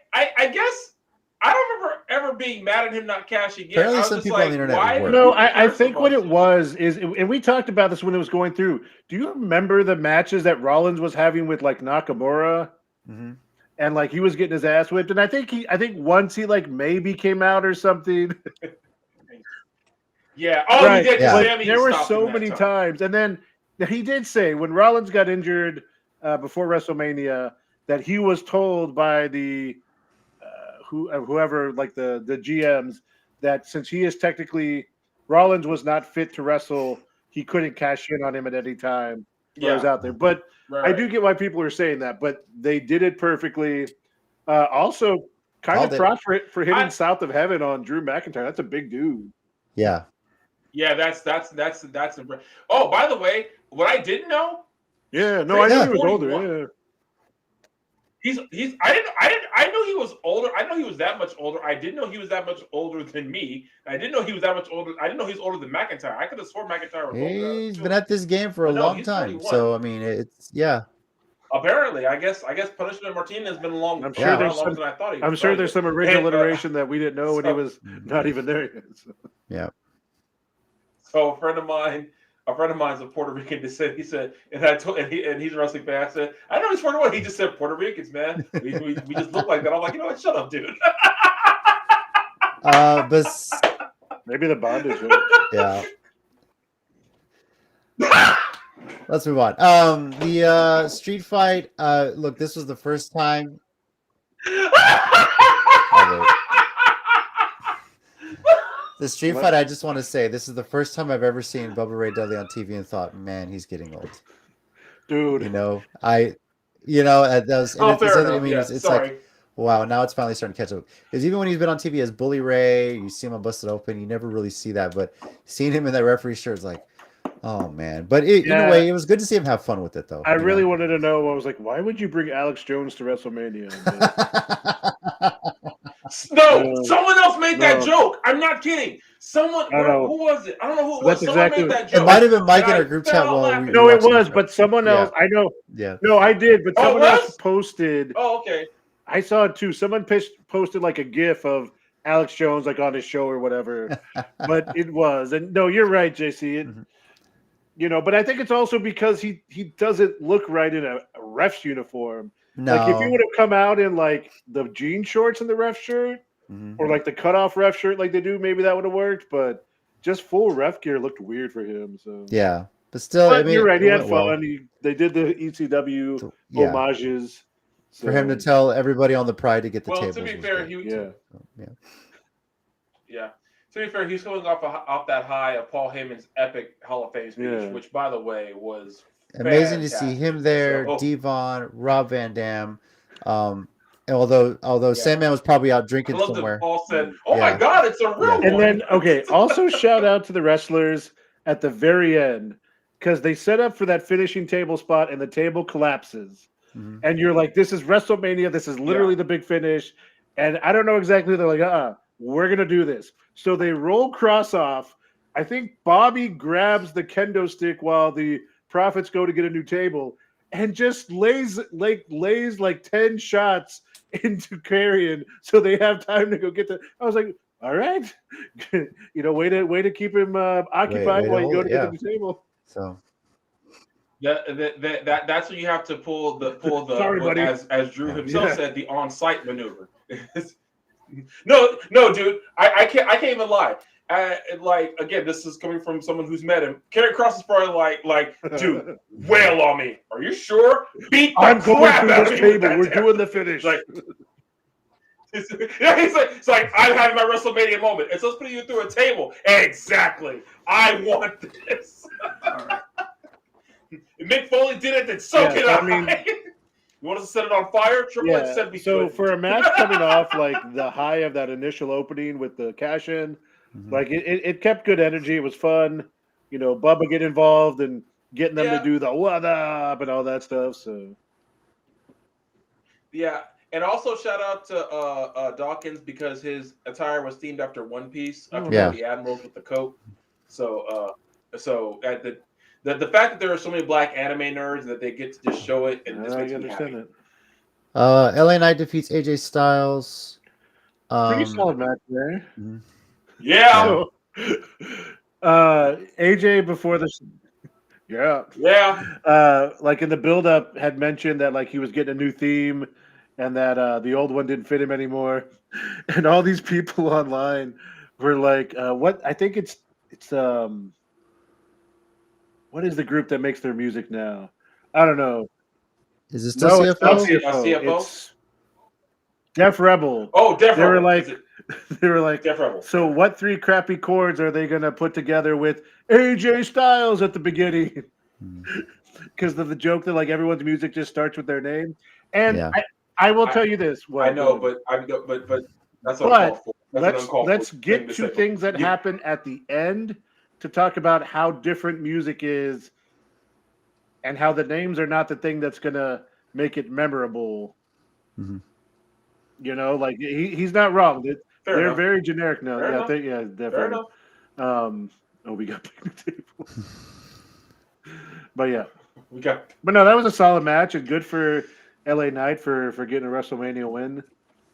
guess I don't remember ever being mad at him not cashing in. Apparently I was some just people like, on the internet why? were. did No, people I care so think what much? it was is, and we talked about this when it was going through. Do you remember the matches that Rollins was having with like Nakamura? Mhm. And like he was getting his ass whipped, and I think once he like maybe came out or something. Yeah. Oh, Right. he did. Yeah. But But there were so many times, and then he did say when Rollins got injured before WrestleMania that he was told by the whoever like the GMs that since he is technically Rollins was not fit to wrestle, he couldn't cash in on him at any time when I was out there. But Right, I do get why people are saying that, but they did it perfectly. Also, kind Called of it. props for hitting South of Heaven on Drew McIntyre. That's a big dude. Yeah. Yeah, that's impressive. Oh, by the way, what I didn't know. Yeah, no, I knew Yeah. he was 41. older. Yeah. I knew he was older. I know he was that much older. I didn't know he was that much older than me. I didn't know he was that much older. I didn't know he was older than McIntyre. I could have sworn McIntyre was older. He's been at this game for a But no, long he's time. 41. So I mean it's yeah. Apparently, I guess Punishment Martinez has been long. I'm sure around there's longer than I thought he was. I'm sure there's some original And, iteration that we didn't know when he was not even there yet. So. Yeah. So a friend of mine's a Puerto Rican descent. He said, and he's a wrestling fan. I said, I know he's 41. He just said Puerto Ricans, man. We just look like that. I'm like, you know what? Shut up, dude. But Maybe the bondage. yeah. Let's move on. The street fight. Look, this was the first time. The street fight. I just want to say this is the first time I've ever seen Bubba Ray Dudley on TV and thought, man, he's getting old. Dude. You know, that was. Oh, fair enough. I mean, Yeah, it's sorry. like, wow, now it's finally starting to catch up. Because even when he's been on TV as Bully Ray, you see him on Busted Open, you never really see that. But seeing him in that referee shirt is like, oh man. But in a way, it was good to see him have fun with it, though. I really wanted to know. I was like, why would you bring Alex Jones to WrestleMania? No, someone else made that joke. I'm not kidding. Someone, who was it? I don't know who it was. Someone made that joke. It might have been Mike in our group chat. No, it was, but someone else. I know. Yeah. No, I did, but someone else posted. Oh, okay. I saw it too. Someone posted like a GIF of Alex Jones like on his show or whatever. But it was, and no, you're right, JC. You know, but I think it's also because he doesn't look right in a ref's uniform. No. Like if he would have come out in like the jean shorts and the ref shirt, or like the cutoff ref shirt like they do, maybe that would have worked. But just full ref gear looked weird for him. So yeah, but still, I mean, you're right. He had fun. Well. They did the ECW homages for him to tell everybody on the Pride to get the tables. To be fair, To be fair, he's coming off that high of Paul Heyman's epic Hall of Fame speech, which, by the way, was amazing fantastic. to see him there. Devon, Rob Van Dam. Although Sandman was probably out drinking somewhere. Paul said, "Oh my God, it's a real one." And then, also shout out to the wrestlers at the very end because they set up for that finishing table spot and the table collapses. And you're like, this is WrestleMania. This is literally the big finish. And I don't know exactly. They're like, we're going to do this. So they roll cross off. I think Bobby grabs the kendo stick while the Profits go to get a new table and just lays like 10 shots into Carrion so they have time to go get the. I was like, all right, way to keep him occupied while you go to get the table. So. That's when you have to pull the Sorry, buddy. as Drew himself said, the on-site maneuver. No, dude, I can't even lie. Again, this is coming from someone who's met him. Karrion Kross is probably like, dude, wail on me. Are you sure? Beat the crap out of me. We're doing the finish. It's like I'm having my WrestleMania moment. It's us putting you through a table. Exactly. I want this. All right. Mick Foley did it, then so can I. You want us to set it on fire? Triple H said we so could. for a match coming off like the high of that initial opening with the cash in, like it kept good energy. It was fun. You know, Bubba get involved and getting them to do the what up and all that stuff. So yeah, and also shout out to Dawkins because his attire was themed after One Piece, after the admirals with the coat. So at the fact that there are so many black anime nerds that they get to just show it, and this makes me happy. it. LA Knight defeats AJ Styles. Pretty solid match there. Yeah. So, AJ before the like in the build up had mentioned that like he was getting a new theme and that the old one didn't fit him anymore, and all these people online were like, "What? I think it's what is the group that makes their music now? I don't know. Is it still CFO? CFO? It's Def Rebel. Oh, Def Rebel. They were like, Def Rebel. So what 3 crappy chords are they going to put together with AJ Styles at the beginning? Because of the joke that like everyone's music just starts with their name. And I will tell you this. I know, but that's uncalled for. Let's get to things that happen at the end to talk about how different music is and how the names are not the thing that's going to make it memorable. You know, like he's not wrong. They're very generic now. Definitely. We got picnic table. But but no, that was a solid match and good for LA Knight for getting a WrestleMania win.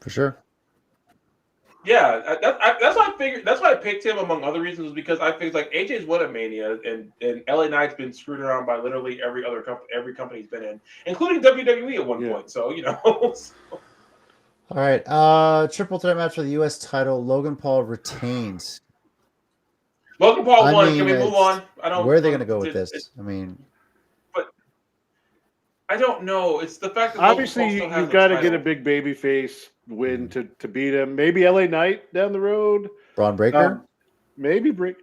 For sure. Yeah, that's why I figured. That's why I picked him among other reasons, was because I figured like AJ's won a Mania, and LA Knight's been screwed around by literally every company he's been in, including WWE at one point. So you know. All right, triple threat match for the U.S. title. Logan Paul retains. Logan Paul won. Can we move on? Where are they going to go with this? I mean, but I don't know. It's the fact that obviously you've got to get a big baby face win to beat him. Maybe LA Knight down the road. Braun Breaker. Maybe Breaker.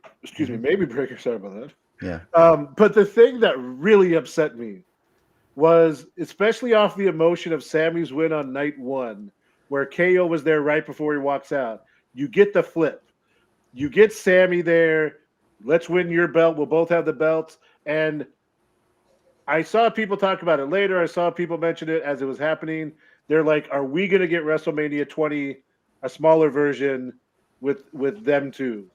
Sorry about that. Yeah. But the thing that really upset me was, especially off the emotion of Sammy's win on night 1, where KO was there right before he walks out. You get the flip. You get Sammy there. Let's win your belt. We'll both have the belts. And I saw people talk about it later. I saw people mention it as it was happening. They're like, are we going to get WrestleMania 20, a smaller version with them too?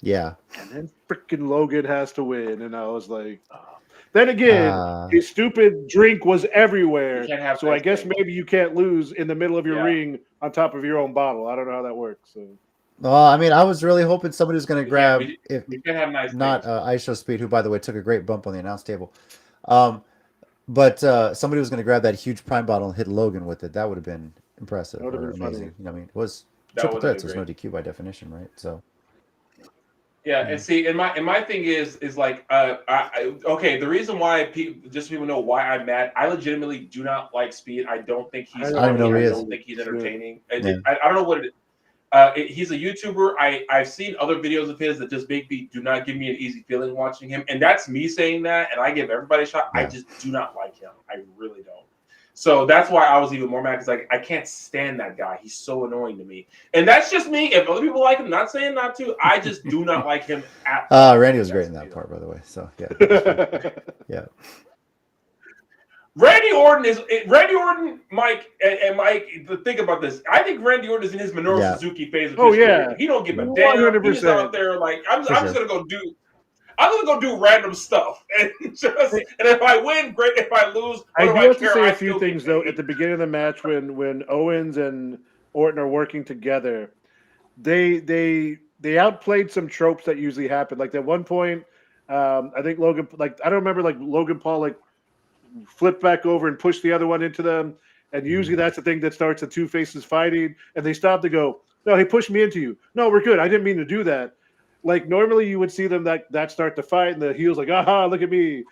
Yeah. And then freaking Logan has to win. And I was like, oh. Then again, his stupid drink was everywhere. So I guess maybe you can't lose in the middle of your ring on top of your own bottle. I don't know how that works. So. Well, I mean, I was really hoping somebody was going to grab, Aisha Speed, who, by the way, took a great bump on the announce table. But somebody was going to grab that huge prime bottle and hit Logan with it. That would have been impressive or amazing. Funny. You know, I mean, it was triple threats. There's no DQ by definition, right? So. Yeah, and see, and my thing is like, okay, the reason why people know why I'm mad. I legitimately do not like Speed. I don't think he's funny. I don't think he's entertaining. I don't know what it is. He's a YouTuber. I've seen other videos of his that just do not give me an easy feeling watching him, and that's me saying that. And I give everybody a shot. Yeah. I just do not like him. I really don't. So that's why I was even more mad, because like I can't stand that guy. He's so annoying to me, and that's just me. If other people like him, not saying not to. I just do not like him at all. Randy was great in that part, by the way. So yeah, yeah. Randy Orton, Mike, and Mike. Think about this. I think Randy Orton is in his Minoru Suzuki phase of his career. He don't give a damn. 100%. He's out there like I'm just gonna go do. I'm gonna go do random stuff, and if I win, great. If I lose, I do have to say a few things though. At the beginning of the match, when Owens and Orton are working together, they outplayed some tropes that usually happen. Like at one point, I think Logan, like I don't remember, like Logan Paul like flipped back over and pushed the other one into them, and usually that's the thing that starts the two faces fighting, and they stop to go, no, he pushed me into you. No, we're good. I didn't mean to do that. Like normally you would see them that start to fight, and the heel's like, aha, look at me.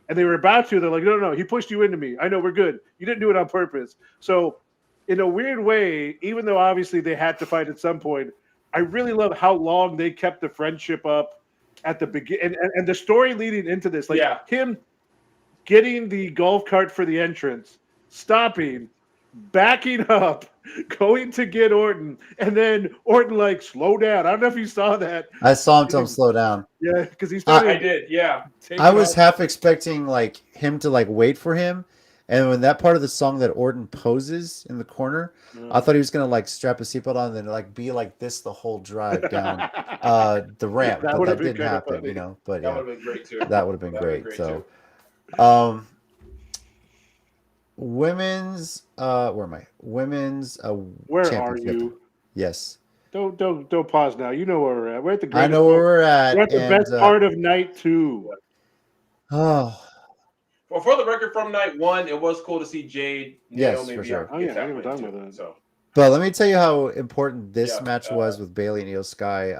And they were about to. They're like, no, he pushed you into me. I know, we're good. You didn't do it on purpose. So in a weird way, even though obviously they had to fight at some point, I really love how long they kept the friendship up at the beginning. And the story leading into this, like him getting the golf cart for the entrance, stopping, backing up, going to get Orton, and then Orton like slow down. I don't know if you saw that. I saw him tell him slow down. Yeah, because he started. I did. Yeah. I was half expecting like him to like wait for him, and when that part of the song that Orton poses in the corner, I thought he was gonna like strap a seatbelt on and then like be like this the whole drive down the ramp, That but would've that been didn't kinda happen, funny. you know. But That yeah, would have been great too. that would have been That would've great. been So, women's where am I? Women's Where are championship. you? Yes, Don't pause now. You know where we're at. We're at the I know where we're at. We're at the best part of night 2. Oh, Well, for the record, from night 1, it was cool to see Jade. Yes, Naomi, for Bianca sure. Oh, get yeah, I that didn't even win, talk too. about that. So but let me tell you how important this Yeah, match was with Bailey and Io Sky.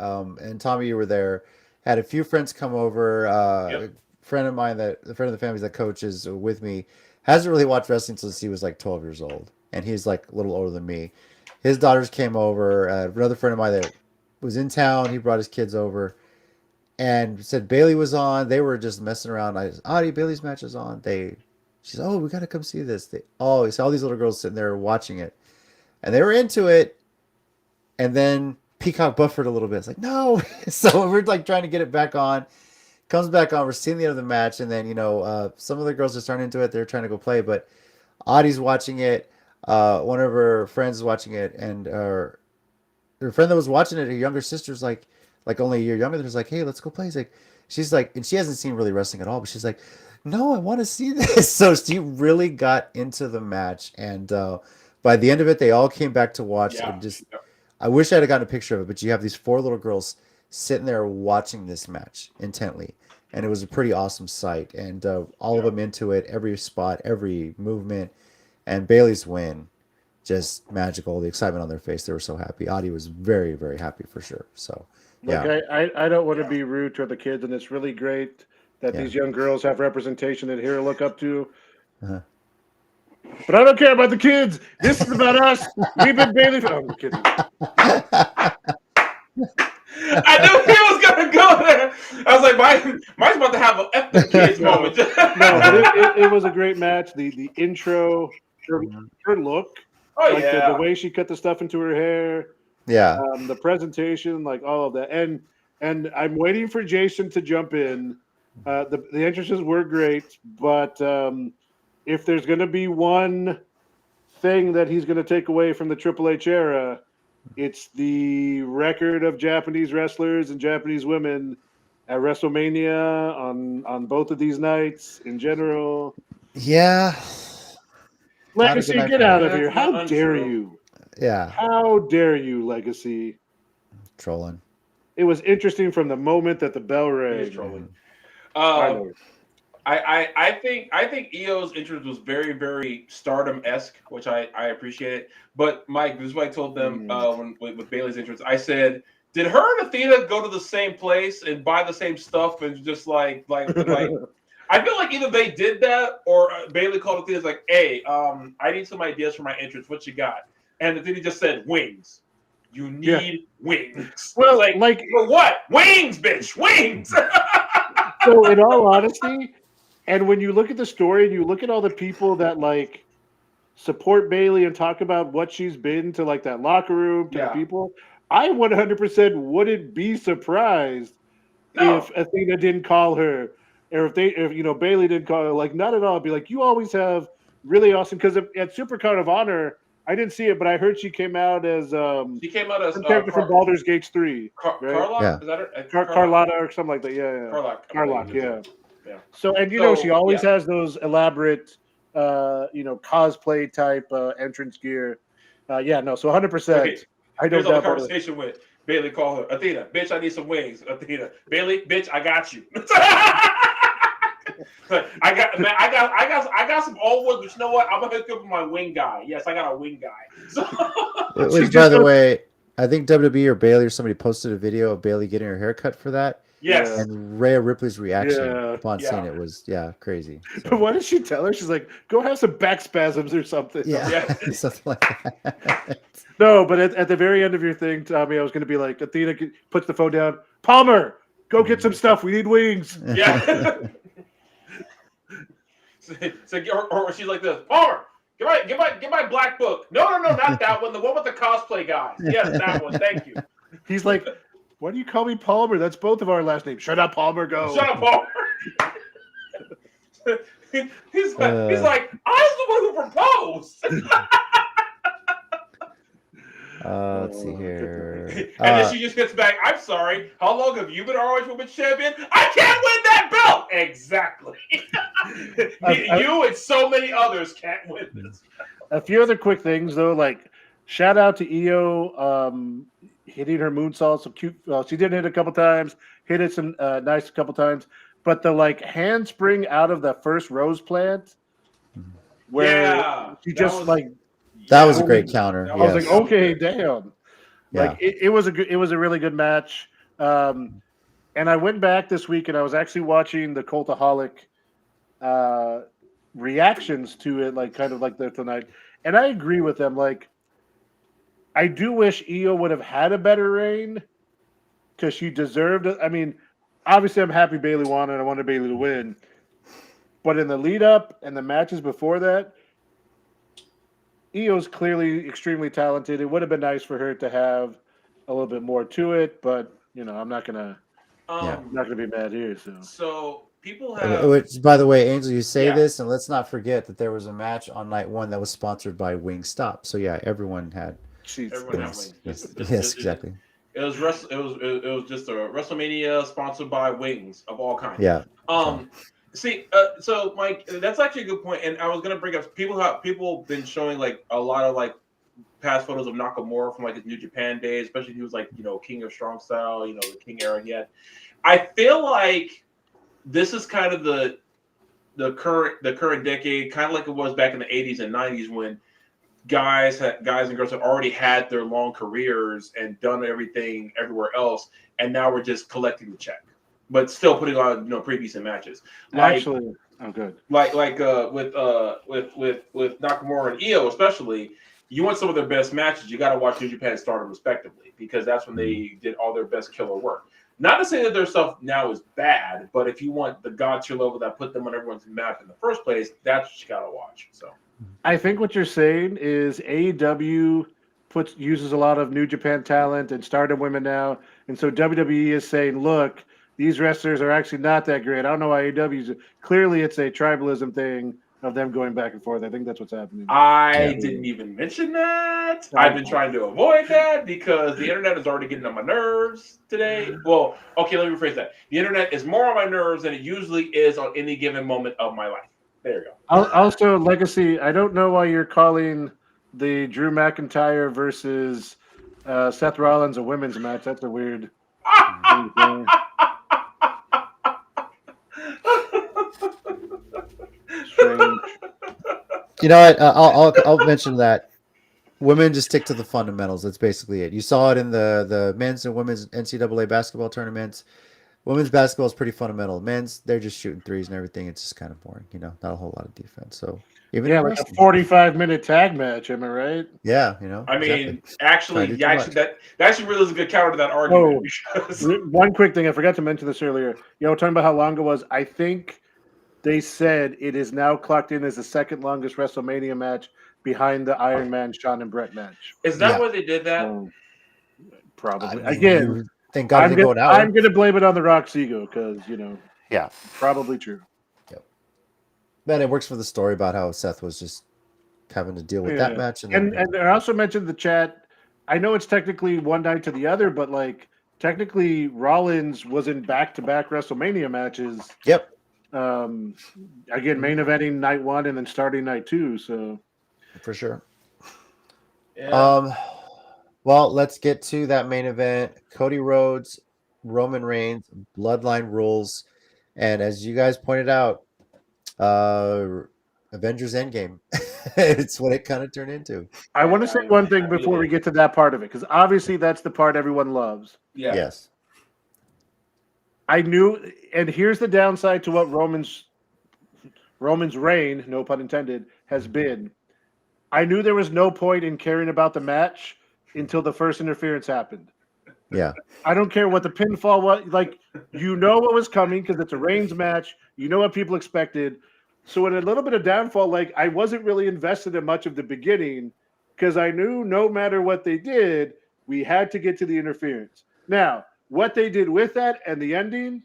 And Tommy, you were there. Had a few friends come over. Yep. A friend of mine, a friend of the family that coaches with me, hasn't really watched wrestling since he was like 12 years old, and he's like a little older than me. His daughters came over. Another friend of mine that was in town, he brought his kids over, and said Bailey was on. They were just messing around. Bailey's match is on. She's, oh, we got to come see this. He saw all these little girls sitting there watching it. And they were into it, and then Peacock buffered a little bit. It's like, no. So we're like trying to get it back on. Comes back on. We're seeing the end of the match, and then some of the girls just aren't into it. They're trying to go play, but Audie's watching it. One of her friends is watching it, and her friend that was watching it, her younger sister's like only a year younger than her, is like, hey, let's go play. She's like, and she hasn't seen really wrestling at all, but she's like, no, I want to see this. So she really got into the match, and by the end of it, they all came back to watch. Yeah. And just, I wish I had gotten a picture of it, but you have these 4 little girls sitting there watching this match intently, and it was a pretty awesome sight. And all of them into it, every spot, every movement, and Bailey's win, just magical. The excitement on their face, they were so happy. Audie was very, very happy for sure. So, yeah. Like I don't want to be rude to the kids, and it's really great that these young girls have representation and here to look up to. Uh-huh. But I don't care about the kids. This is about us. We've been Bailey. Oh, I'm kidding. I knew he was gonna go there. I was like, mine's about to have an F the kids moment. No, but it was a great match. The intro, her look, Oh like yeah. the way she cut the stuff into her hair, Yeah. the presentation, like all of that. And I'm waiting for Jason to jump in. The entrances were great, but if there's going to be one thing that he's going to take away from the Triple H era, it's the record of Japanese wrestlers and Japanese women at WrestleMania on both of these nights in general. Yeah. Legacy, Not a good night get for out her. of here. That's How not dare untrue. you? Yeah. How dare you, Legacy? Trolling. It was interesting from the moment that the bell He rang. is trolling. I know. I think Io's entrance was very, very Stardom-esque, which I appreciate it. But Mike, this is what I told them with Bailey's entrance. I said, did her and Athena go to the same place and buy the same stuff and just like I feel like either they did that or Bailey called Athena like, hey, I need some ideas for my entrance. What you got? And Athena just said wings. You need wings. Well, like for what? Wings, bitch, wings. So in all honesty, and when you look at the story and you look at all the people that like support Bailey and talk about what she's been to like that locker room to the people, I 100% wouldn't be surprised if Athena didn't call her, or if Bailey didn't call her. Like, not at all. I'd be like, you always have really awesome, because at Supercard of Honor, I didn't see it, but I heard she came out as some character from Baldur's Gate 3. Right? Carlock? Yeah. Is that her? Carlotta or something like that. Yeah. Carlock, yeah. So, and she always has those elaborate, cosplay type entrance gear. So 100%. Okay. I don't Here's all the doubt conversation with Bailey. Call her Athena, bitch. I need some wings. Athena, Bailey, bitch. I got you. I got some old ones, but you know what? I'm gonna hook you up with my wing guy. Yes, I got a wing guy. So, Which, by the way, I think WWE or Bailey or somebody posted a video of Bailey getting her hair cut for that. Yes. And Rhea Ripley's reaction upon seeing it was crazy. So. But what did she tell her? She's like, go have some back spasms or something. Yeah. Something like that. No, but at the very end of your thing, Tommy, I was going to be like, Athena puts the phone down. Palmer, go get some stuff. We need wings. Yeah. So she's like this. Palmer, Get my black book. No, not that one. The one with the cosplay guys. Yes, that one. Thank you. He's like, why do you call me Palmer? That's both of our last names. Shut up, Palmer. Go. Shut up, Palmer. he's like, I was the one who proposed. Let's see here. And then she just gets back. I'm sorry. How long have you been ROH Women's Champion? I can't win that belt. Exactly. You and so many others can't win this. A few other quick things though, like shout out to Io hitting her moonsault. So cute. Well, she did hit a couple times. Hit it some nice a couple times. But the like handspring out of the first rose plant, where she just that was a great counter. I was like, okay, damn. Like it was a really good match. And I went back this week and I was actually watching the Cultaholic reactions to it, like kind of like there tonight. And I agree with them. Like, I do wish Io would have had a better reign because she deserved it. I mean, obviously I'm happy Bayley won and I wanted Bayley to win. But in the lead up and the matches before that, Io's clearly extremely talented. It would have been nice for her to have a little bit more to it, but I'm not gonna be mad here. So people have. Which, by the way, Angel, you say this, and let's not forget that there was a match on night one that was sponsored by Wingstop. So everyone had. Wings. Yes, exactly. It was just a WrestleMania sponsored by Wings of all kinds. Yeah. See, so Mike, that's actually a good point, and I was gonna bring up people been showing like a lot of like past photos of Nakamura from like his New Japan days, especially he was like King of Strong Style, the King era he had. I feel like this is kind of the current decade, kind of like it was back in the 80s and 90s when guys and girls had already had their long careers and done everything everywhere else, and now we're just collecting the check. But still putting on pretty decent matches. Actually, good. With Nakamura and Io especially, you want some of their best matches. You got to watch New Japan Stardom respectively because that's when they did all their best killer work. Not to say that their stuff now is bad, but if you want the god tier level that put them on everyone's map in the first place, that's what you got to watch. So, I think what you're saying is AEW uses a lot of New Japan talent and Stardom women now, and so WWE is saying, look. These wrestlers are actually not that great. I don't know why AEW's clearly it's a tribalism thing of them going back and forth. I think that's what's happening. I didn't even mention that. I've been trying to avoid that because the internet is already getting on my nerves today. Well, okay, let me rephrase that. The internet is more on my nerves than it usually is on any given moment of my life. There you go. Also, Legacy, I don't know why you're calling the Drew McIntyre versus Seth Rollins a women's match. That's a weird thing. Strange. You know what? I'll mention that women just stick to the fundamentals. That's basically it. You saw it in the men's and women's NCAA basketball tournaments. Women's basketball is pretty fundamental. Men's, they're just shooting threes and everything. It's just kind of boring, not a whole lot of defense. So even like a 45-minute tag match. Am I right? Yeah, I mean, actually, that actually really is a good counter to that argument. One quick thing, I forgot to mention this earlier. Talking about how long it was. I think they said it is now clocked in as the second longest WrestleMania match behind the Iron Man Shawn and Brett match. Is that why they did that? Probably. Again, thank God they go out. I'm going to blame it on the Rock's ego because, probably true. Yep. But it works for the story about how Seth was just having to deal with that match. And I also mentioned the chat. I know it's technically one night to the other, but technically Rollins was in back-to-back WrestleMania matches. Yep. Again, main eventing night one and then starting night two. So for sure. Yeah. Well, let's get to that main event. Cody Rhodes, Roman Reigns, Bloodline rules, and as you guys pointed out, Avengers Endgame. It's what it kind of turned into. I want to say one thing before we get to that part of it, because obviously that's the part everyone loves. Yeah. Yes. I knew, and here's the downside to what Roman's reign, no pun intended, has been. I knew there was no point in caring about the match until the first interference happened. Yeah. I don't care what the pinfall was. What was coming because it's a Reigns match. You know what people expected. So in a little bit of downfall, like I wasn't really invested in much of the beginning because I knew no matter what they did, we had to get to the interference. Now, what they did with that and the ending,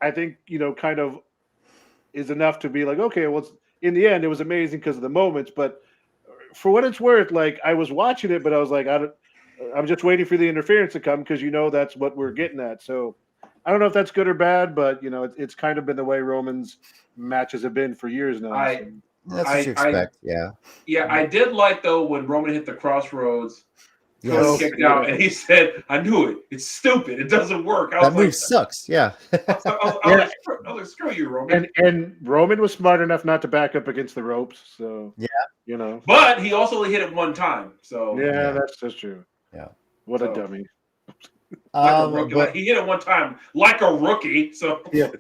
I think, kind of is enough to be like, okay, well, in the end, it was amazing because of the moments. But for what it's worth, like I was watching it, but I was like, I'm just waiting for the interference to come because that's what we're getting at. So I don't know if that's good or bad, but it's kind of been the way Roman's matches have been for years now. That's what you expect. Yeah, I did like though when Roman hit the crossroads. Yes. Kicked out, and he said, "I knew it. It's stupid. It doesn't work." That move sucks. Yeah. I was like, screw you, Roman. And Roman was smart enough not to back up against the ropes. So But he also only hit it one time. So that's true. Yeah. What a dummy. Like a rookie. He hit it one time like a rookie. So yeah.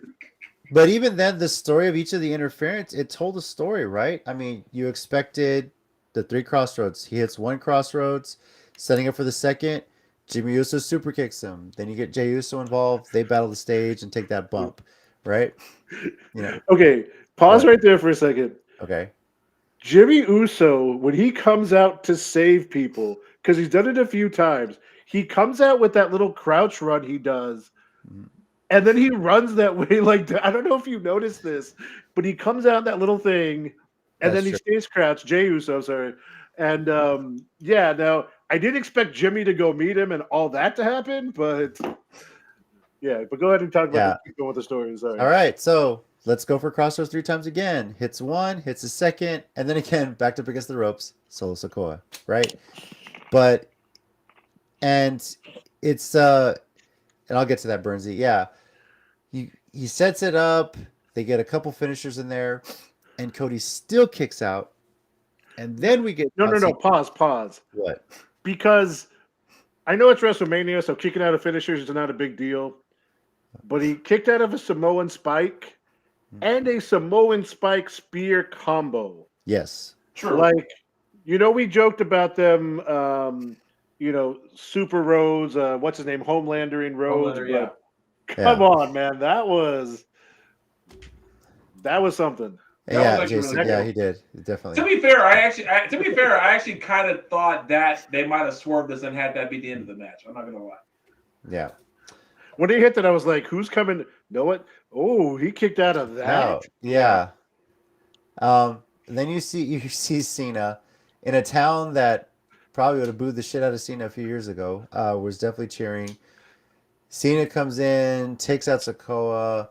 But even then, the story of each of the interference, it told a story, right? I mean, you expected the 3 crossroads. He hits 1 crossroads, setting up for the second. Jimmy Uso super kicks him. Then you get Jey Uso involved. They battle the stage and take that bump, right? Okay, pause right there for a second. Okay. Jimmy Uso, when he comes out to save people, because he's done it a few times, he comes out with that little crouch run he does. And then he runs that way. Like, I don't know if you noticed this, but he comes out that little thing, and then he stays crouched. Jey Uso, sorry. And now I didn't expect Jimmy to go meet him and all that to happen, but but go ahead and talk about keep going with the story. Sorry. All right, so let's go for crossroads 3 times again. Hits 1, hits a second, and then again backed up against the ropes. Solo Sikoa, right? And it's and I'll get to that, Burnsy. Yeah. He sets it up. They get a couple finishers in there, and Cody still kicks out. And then we get no. Pause. What? Because I know it's WrestleMania, so kicking out of finishers is not a big deal. But he kicked out of a Samoan spike and a Samoan spike spear combo. Yes. True. Like, we joked about them, Super Rhodes, what's his name, Homelander in Rhodes. Homelander, Come on, man. That was something. Jason. Really he did. Definitely. To be fair, I actually kind of thought that they might have swerved us and had that be the end of the match. I'm not gonna lie. Yeah. When he hit that, I was like, "Who's coming?" Know what? Oh, he kicked out of that. Oh, yeah. Then you see Cena in a town that probably would have booed the shit out of Cena a few years ago. Was definitely cheering. Cena comes in, takes out Sikoa.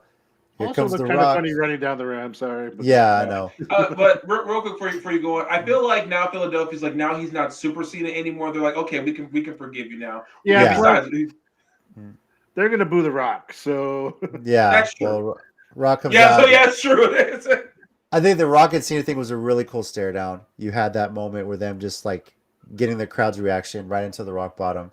Here also comes looked the kind Rock. of funny running down the ramp. Sorry. But I know. But real quick before you go on, I feel like now Philadelphia's like now he's not Super Cena anymore. They're like, okay, we can forgive you now. Yeah. Besides, they're gonna boo the Rock. So that's true. Well, Rock comes out. So it's true. I think the Rock and Cena thing was a really cool stare down. You had that moment where them just like getting the crowd's reaction right into the Rock bottom.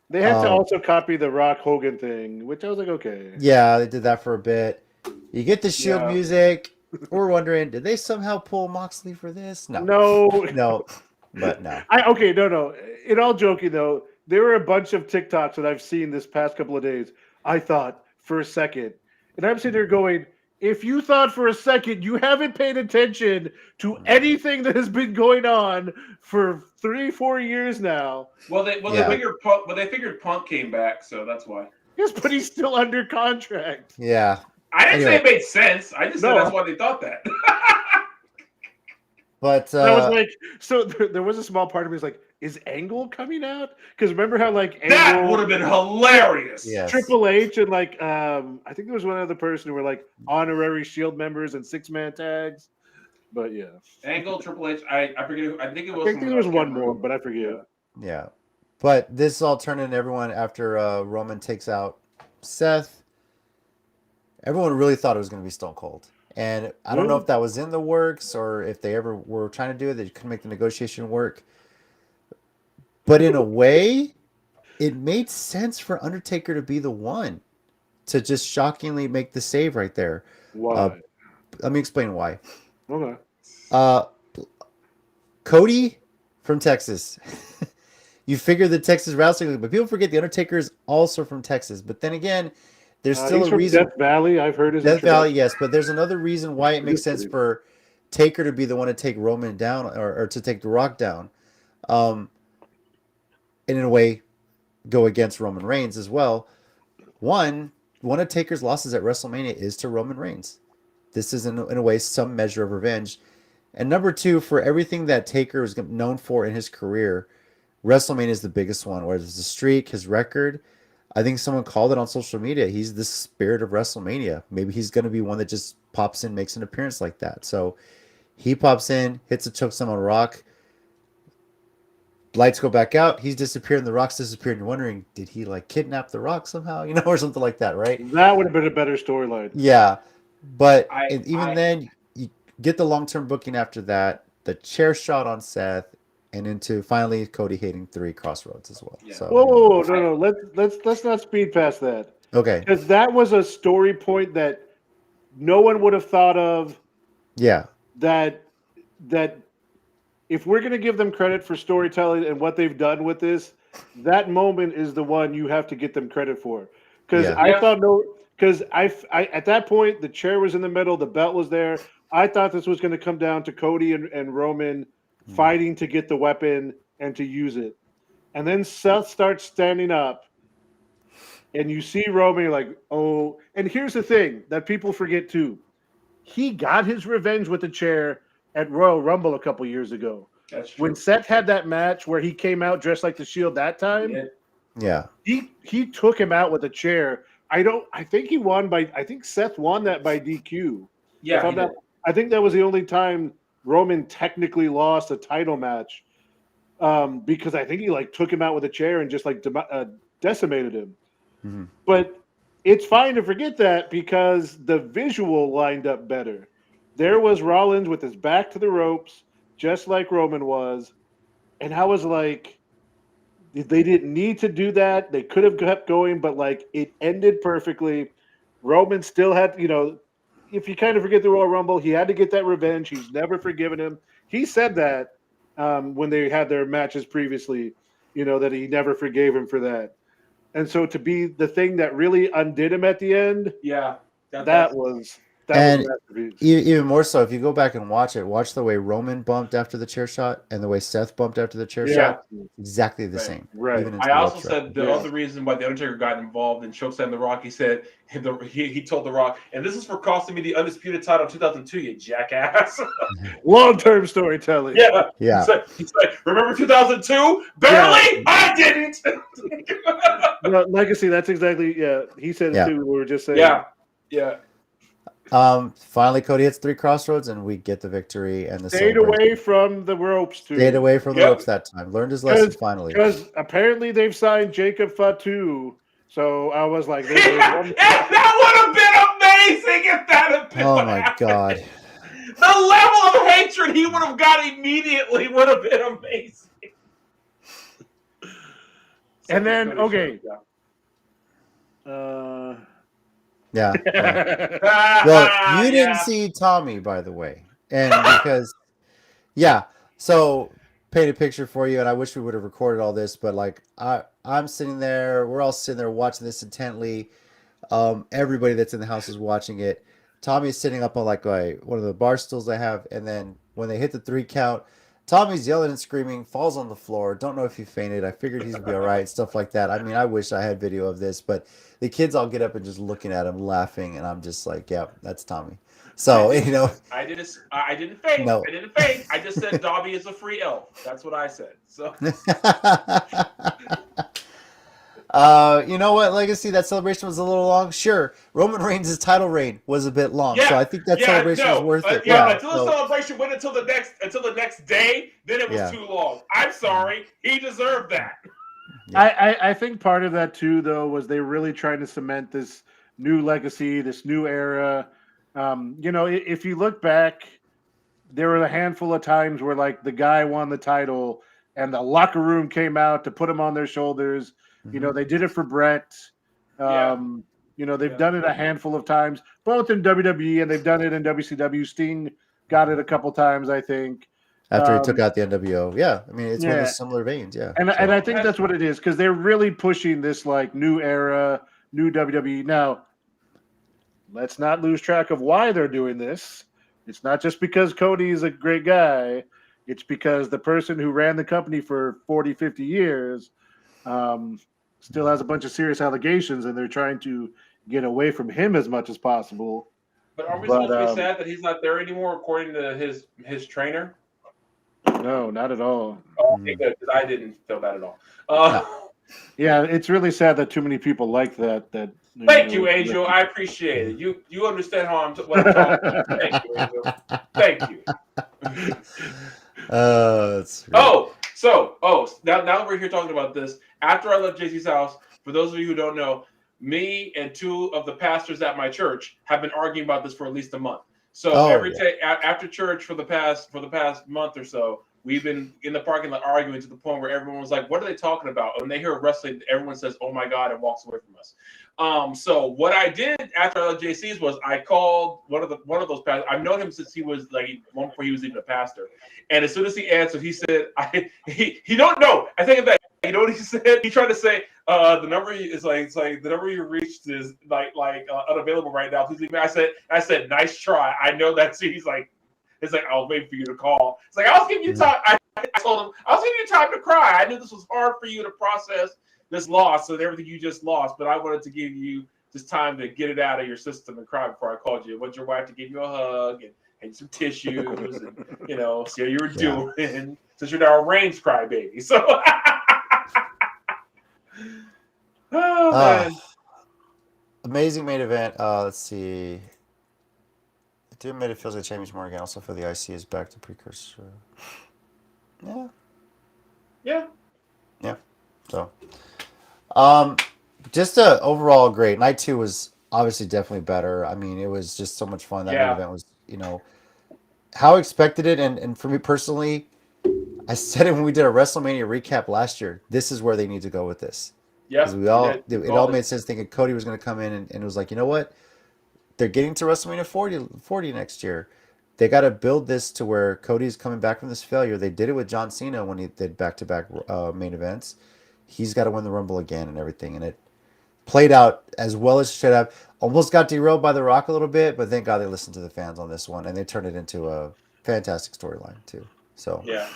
They had to also copy the Rock Hogan thing, which I was like, okay. Yeah, they did that for a bit. You get the Shield music. We're wondering, did they somehow pull Moxley for this? No. But no. No. In all joking though, there were a bunch of TikToks that I've seen this past couple of days. I thought for a second, and I'm sitting there going, if you thought for a second, you haven't paid attention to anything that has been going on for 3-4 years now. They figured Punk came back, so that's why. Yes, but he's still under contract. Yeah. I didn't say it made sense. I just said that's why they thought that. But I was like, so there was a small part of me was like, is Angle coming out? Because remember how like Angle, that would have been hilarious. Yes. Triple H and like I think there was one other person who were like honorary Shield members and 6-man tags. But yeah, Angle, Triple H. I forget. I think it was. I think there was one more, but I forget. Yeah, but this all turned into everyone after Roman takes out Seth. Everyone really thought it was going to be Stone Cold. And I don't know if that was in the works or if they ever were trying to do it. They couldn't make the negotiation work. But in a way, it made sense for Undertaker to be the one to just shockingly make the save right there. Why? Let me explain why. Okay. Cody from Texas. You figure the Texas wrestling, but people forget the Undertaker is also from Texas. But then again, there's still He's a from reason. Death Valley. I've heard his Death Valley, introduction. yes, but there's another reason why it makes Just sense kidding. for Taker to be the one to take Roman down, or to take The Rock down, and in a way go against Roman Reigns as well. One of Taker's losses at WrestleMania is to Roman Reigns. This is in a way some measure of revenge. And number two, for everything that Taker was known for in his career, WrestleMania is the biggest one. Whether it's the streak, his record, I think someone called it on social media. He's the spirit of WrestleMania. Maybe he's going to be one that just pops in, makes an appearance like that. So he pops in, hits a chokeslam on Rock. Lights go back out. He's disappeared, and the Rock's disappeared. And you're wondering, did he like kidnap the Rock somehow, or something like that, right? That would have been a better storyline. Yeah, but I- then you get the long-term booking after that, the chair shot on Seth, and into finally Cody hitting 3 Crossroads as well. Yeah. So Whoa, no, let's not speed past that, okay, because that was a story point that no one would have thought of. yeah, That if we're going to give them credit for storytelling and what they've done with this, that moment is the one you have to get them credit for. Because Yeah. I thought I at that point the chair was in the middle, the belt was there. I thought this was going to come down to Cody and Roman fighting to get the weapon and to use it, and then Seth starts standing up, and you see Roman, you're like, oh. And here's the thing that people forget too: he got his revenge with the chair at Royal Rumble a couple years ago. That's true. When Seth had that match where he came out dressed like the Shield that time, yeah, he took him out with a chair. I think Seth won that by DQ. Yeah, he did. I think that was the only time Roman technically lost a title match, because I think he like took him out with a chair and just like decimated him. Mhm. But it's fine to forget that because the visual lined up better. There was Rollins with his back to the ropes, just like Roman was. And I was like, they didn't need to do that. They could have kept going, but like it ended perfectly. Roman still had, if you kind of forget the Royal Rumble, he had to get that revenge. He's never forgiven him. He said that when they had their matches previously, that he never forgave him for that. And so to be the thing that really undid him at the end, Yeah, that was And masterpiece. even more so, if you go back and watch the way Roman bumped after the chair shot and the way Seth bumped after the chair shot, exactly the Right. same. Right. Even into I the also ropes, said the other reason why the Undertaker got involved in Chokeslam The Rock, he said he told The Rock, and this is for costing me the undisputed title in 2002, you jackass. Long-term storytelling. Yeah. Yeah. He said, remember 2002? Barely? I didn't. No, Legacy, that's exactly, he said it too. We were just saying. Yeah. Finally, Cody hits 3 Crossroads, and we get the victory and the Stayed celebration. away from the ropes too. Stayed away from the ropes that time. Learned his lesson finally. Because apparently they've signed Jacob Fatu. So I was like, That would have been amazing if that had been Oh what my happened. God. The level of hatred he would have got immediately would have been amazing. And then, okay. Yeah. Well, you didn't see Tommy, by the way. And because, so paint a picture for you, and I wish we would have recorded all this, but like I'm sitting there, we're all sitting there watching this intently. Everybody that's in the house is watching it. Tommy's sitting up on like one of the bar stools I have, and then when they hit the 3 count, Tommy's yelling and screaming, falls on the floor. Don't know if he fainted. I figured he'd be all right, stuff like that. I mean, I wish I had video of this, but the kids all get up and just looking at him, laughing, and I'm just like, yeah, that's Tommy. So, I didn't faint. No. I didn't faint. I just said Dobby is a free elf. That's what I said. So you know what, Legacy? That celebration was a little long. Sure, Roman Reigns' title reign was a bit long, so I think that celebration was worth it. Until the celebration went until the next day, then it was too long. I'm sorry, he deserved that. I think part of that too, though, was they really trying to cement this new legacy, this new era. If you look back, there were a handful of times where like the guy won the title and the locker room came out to put him on their shoulders. Mm-hmm. They did it for Brett. They've done it a handful of times, both in WWE and they've done it in WCW. Sting got it a couple times, I think. After he took out the NWO. Yeah, I mean, it's one of those similar veins, And I think that's what it is, because they're really pushing this like new era, new WWE. Now, let's not lose track of why they're doing this. It's not just because Cody is a great guy. It's because the person who ran the company for 40, 50 years still has a bunch of serious allegations, and they're trying to get away from him as much as possible. But are we supposed to be sad that he's not there anymore, according to his trainer? No, not at all. Oh, okay, good, because I didn't feel bad at all. Yeah, it's really sad that too many people like that. Thank you, Angel. I appreciate it. You understand how what I'm talking about. Thank you, Angel. Thank you. That's Now that we're here talking about this, after I left JC's house, for those of you who don't know, me and two of the pastors at my church have been arguing about this for at least a month. So every day after church for the past month or so, we've been in the parking lot arguing to the point where everyone was like, "What are they talking about?" When they hear wrestling, everyone says, "Oh my God," and walks away from us. So what I did after I left JC's was I called one of those pastors. I've known him since he was like long before he was even a pastor. And as soon as he answered, he said, "He don't know." I think of that. You know what he said? He tried to say, "The number is like the number you reached is like unavailable right now. Please leave me." I said, "Nice try. I know that's." He's like, "It's like I was waiting for you to call." It's like I was giving you time. I told him I was giving you time to cry. I knew this was hard for you to process this loss and everything you just lost, but I wanted to give you just time to get it out of your system and cry before I called you. I want your wife to give you a hug and some tissues and see how you were doing since you're now a Reigns crybaby. So. Man. Amazing main event. Let's see. It did made it feels like James Morgan also for the IC is back to precursor. Yeah. So, just a overall great night. 2 was obviously definitely better. I mean, it was just so much fun. That main event was, how I expected it, and for me personally, I said it when we did a WrestleMania recap last year. This is where they need to go with this. Yeah, it all made sense thinking Cody was going to come in and it was like, you know what? They're getting to WrestleMania 40 next year. They got to build this to where Cody's coming back from this failure. They did it with John Cena when he did back-to-back main events. He's got to win the Rumble again and everything. And it played out as well as it should have. Almost got derailed by The Rock a little bit, but thank God they listened to the fans on this one. And they turned it into a fantastic storyline too. So, yeah.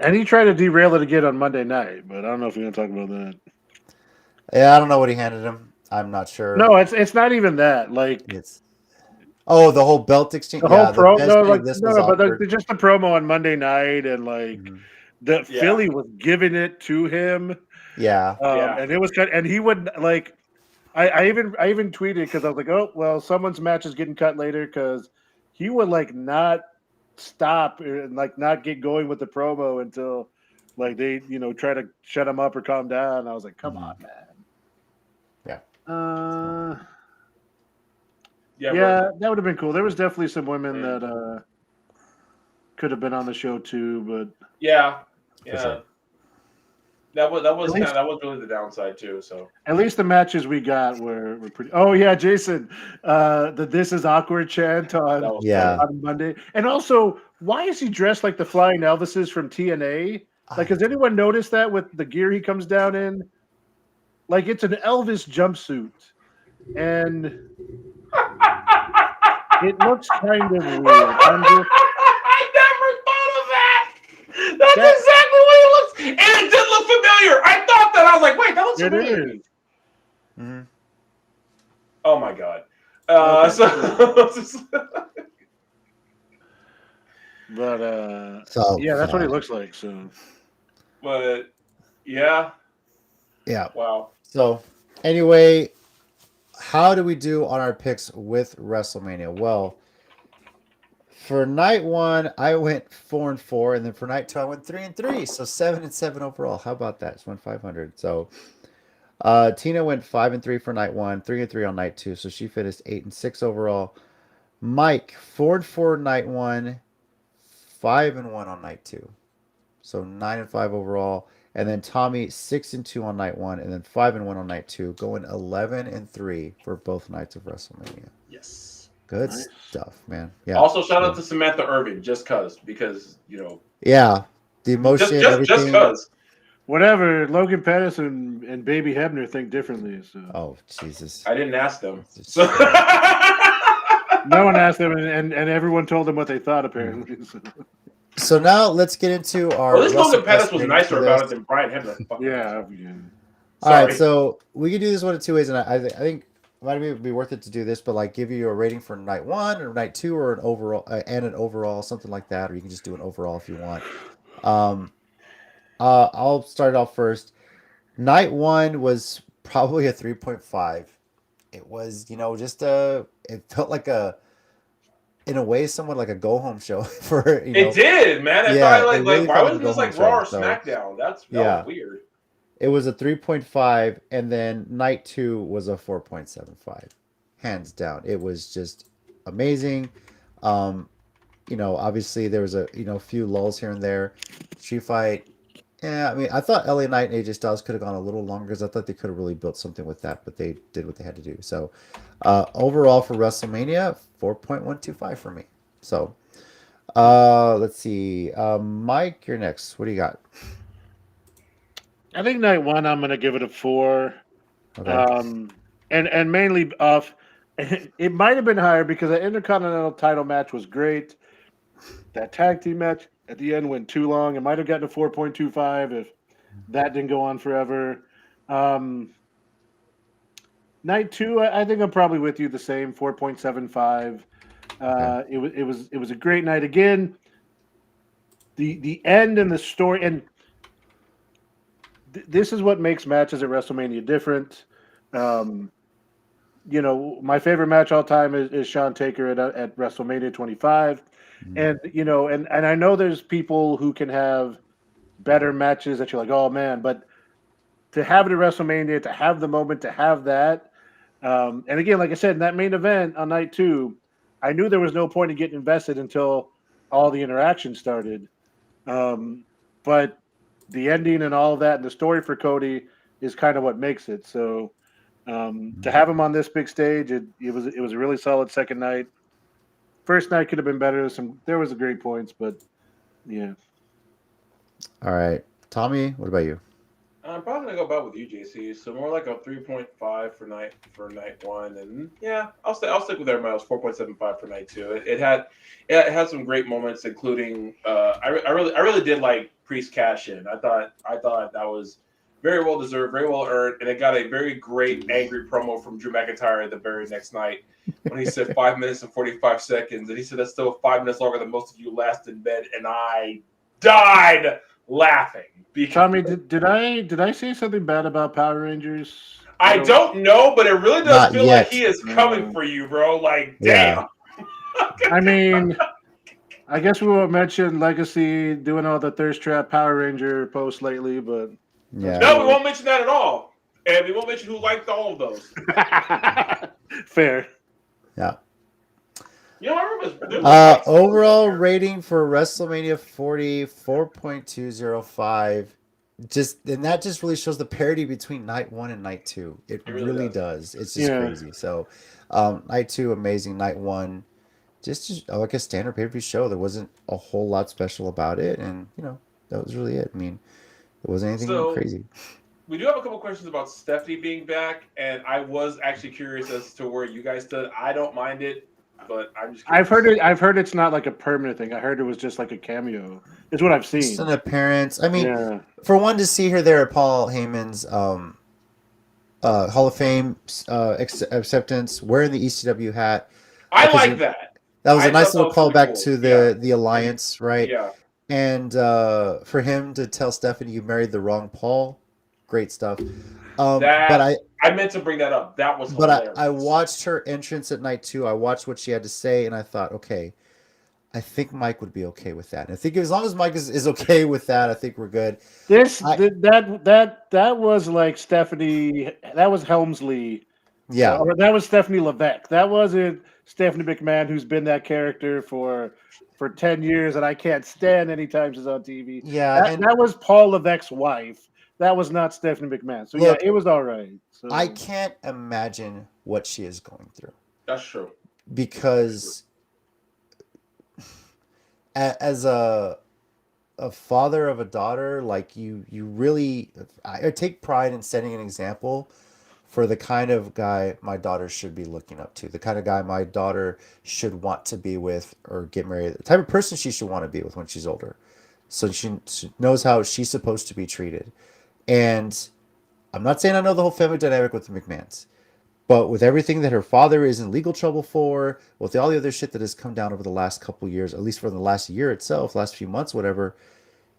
And he tried to derail it again on Monday night, but I don't know if we're going to talk about that. Yeah, I don't know what he handed him. I'm not sure. No, it's not even that. Like it's the whole belt exchange. The whole but just the promo on Monday night and Philly was giving it to him. Yeah. And it was and he would like. I even tweeted because I was like, oh well, someone's match is getting cut later because he would not stop and not get going with the promo until they try to shut him up or calm down. I was like, come on, man. Yeah, that would have been cool. There was definitely some women that could have been on the show too, but sure. That was really the downside too. So at least the matches we got were pretty. Oh yeah, Jason, the "This is awkward" chant on Monday, and also why is he dressed like the Flying Elvises from TNA? Has anyone noticed that with the gear he comes down in? It's an Elvis jumpsuit, and it looks kind of weird. I never thought of that. That's exactly what it looks, and it did look familiar. I thought that. I was like, wait, that looks familiar. It is. Mm-hmm. Oh my God. That's what he looks like. So, but yeah. Wow. So, anyway, how do we do on our picks with WrestleMania? Well, for night 1, I went 4-4, and then for night 2, I went 3-3. So 7-7 overall. How about that? Just won 500. So Tina went 5-3 for night 1, 3-3 on night 2. So she finished 8-6 overall. Mike 4-4 night 1, 5-1 on night 2. So 9-5 overall. And then Tommy 6-2 on night 1, and then 5-1 on night 2, going 11-3 for both nights of WrestleMania. Yes, good stuff, man. Yeah. Also, shout out to Samantha Irving, because Yeah, the emotion, just because. whatever. Logan Pettis and Baby Hebner think differently. So Oh Jesus! I didn't ask them. It's So no one asked them, and everyone told them what they thought. Apparently. So now let's get into our. at least Logan Pettis WrestleCast was ratings for nicer about this. it than Brian Hebner. Yeah. All Sorry. right, so we can do this one of two ways, and I think it might be worth it to do this, but like give you a rating for night one or night two or an overall and an overall, something like that, or you can just do an overall if you want. I'll start off first. Night one was probably a 3.5. It was, just it felt like in a way, somewhat like a go home show for It did, man. I Yeah, thought it really why felt like wasn't a this like go-home Raw or show, so- SmackDown? That Yeah. was weird. It was a 3.5, and then night two was a 4.75. Hands down. It was just amazing. Obviously there was a few lulls here and there. Street fight. Yeah, I mean, I thought LA Knight and AJ Styles could have gone a little longer because I thought they could have really built something with that, but they did what they had to do. So, overall for WrestleMania, 4.125 for me. So, let's see. Mike, you're next. What do you got? I think night one, I'm going to give it a 4. Okay. And mainly off. It might have been higher because the Intercontinental title match was great. That tag team match at the end went too long. It might have gotten a 4.25 if that didn't go on forever. Night two, I think I'm probably with you the same, 4.75. It was a great night again. The end and the story, and this is what makes matches at WrestleMania different. My favorite match all time is Shawn Taker at WrestleMania 25. And and I know there's people who can have better matches that you're like, oh man, but to have it at WrestleMania, to have the moment, to have that, and again, like I said, in that main event on night two, I knew there was no point in getting invested until all the interaction started. But the ending and all of that, and the story for Cody is kind of what makes it. So to have him on this big stage, it was a really solid second night. First night could have been better. There was great points, but yeah. All right, Tommy, what about you? I'm probably gonna go about with you, JC. So more like a 3.5 for night one, and yeah, I'll stick with everybody else. 4.75 for night two. It had some great moments, including I really did like Priest cash in. I thought that was very well deserved, very well earned, and it got a very great angry promo from Drew McIntyre the very next night when he said 5 minutes and 45 seconds, and he said that's still 5 minutes longer than most of you last in bed, and I died laughing. Tommy, did I say something bad about Power Rangers? I don't know, but it really does Not feel yet. like he is coming for you, bro. Like, damn. Yeah. I mean, I guess we won't mention Legacy doing all the thirst trap Power Ranger posts lately, but Yeah. No, we won't mention that at all. And we won't mention who liked all of those. fair. Yeah. You know, I remember Overall rating for WrestleMania 40, 4.205. And that just really shows the parity between night one and night two. It really does. It's just crazy. So, night two, amazing. Night one, just like a standard pay-per-view show. There wasn't a whole lot special about it, and that was really it. I mean, it wasn't anything crazy. We do have a couple questions about Stephanie being back, and I was actually curious as to where you guys stood. I don't mind it, but I'm just curious. I've heard it's not like a permanent thing. I heard it was just like a cameo. It's what I've seen. Just an appearance. I mean, for one, to see her there at Paul Heyman's Hall of Fame acceptance, wearing the ECW hat. I like that. That was a nice little callback to the Yeah. alliance, right? Yeah. And for him to tell Stephanie you married the wrong Paul, great stuff. But I meant to bring that up. That was hilarious. But I watched her entrance at night two. I watched what she had to say, and I thought, okay, I think Mike would be okay with that. And I think as long as Mike is okay with that, I think we're good. That was like Stephanie. That was Helmsley. Yeah. Or that was Stephanie Levesque. That wasn't Stephanie McMahon, who's been that character for 10 years, and I can't stand anytime she's on TV. Yeah. That was Paul Levesque's wife. That was not Stephanie McMahon. So Look, it was all right. So. I can't imagine what she is going through. That's true. Because as a a father of a daughter, like you really, I take pride in setting an example for the kind of guy my daughter should be looking up to, the kind of guy my daughter should want to be with or get married, the type of person she should want to be with when she's older. So she knows how she's supposed to be treated. And I'm not saying I know the whole family dynamic with the McMahons, but with everything that her father is in legal trouble for, with all the other shit that has come down over the last couple of years, at least for the last year itself, last few months, whatever,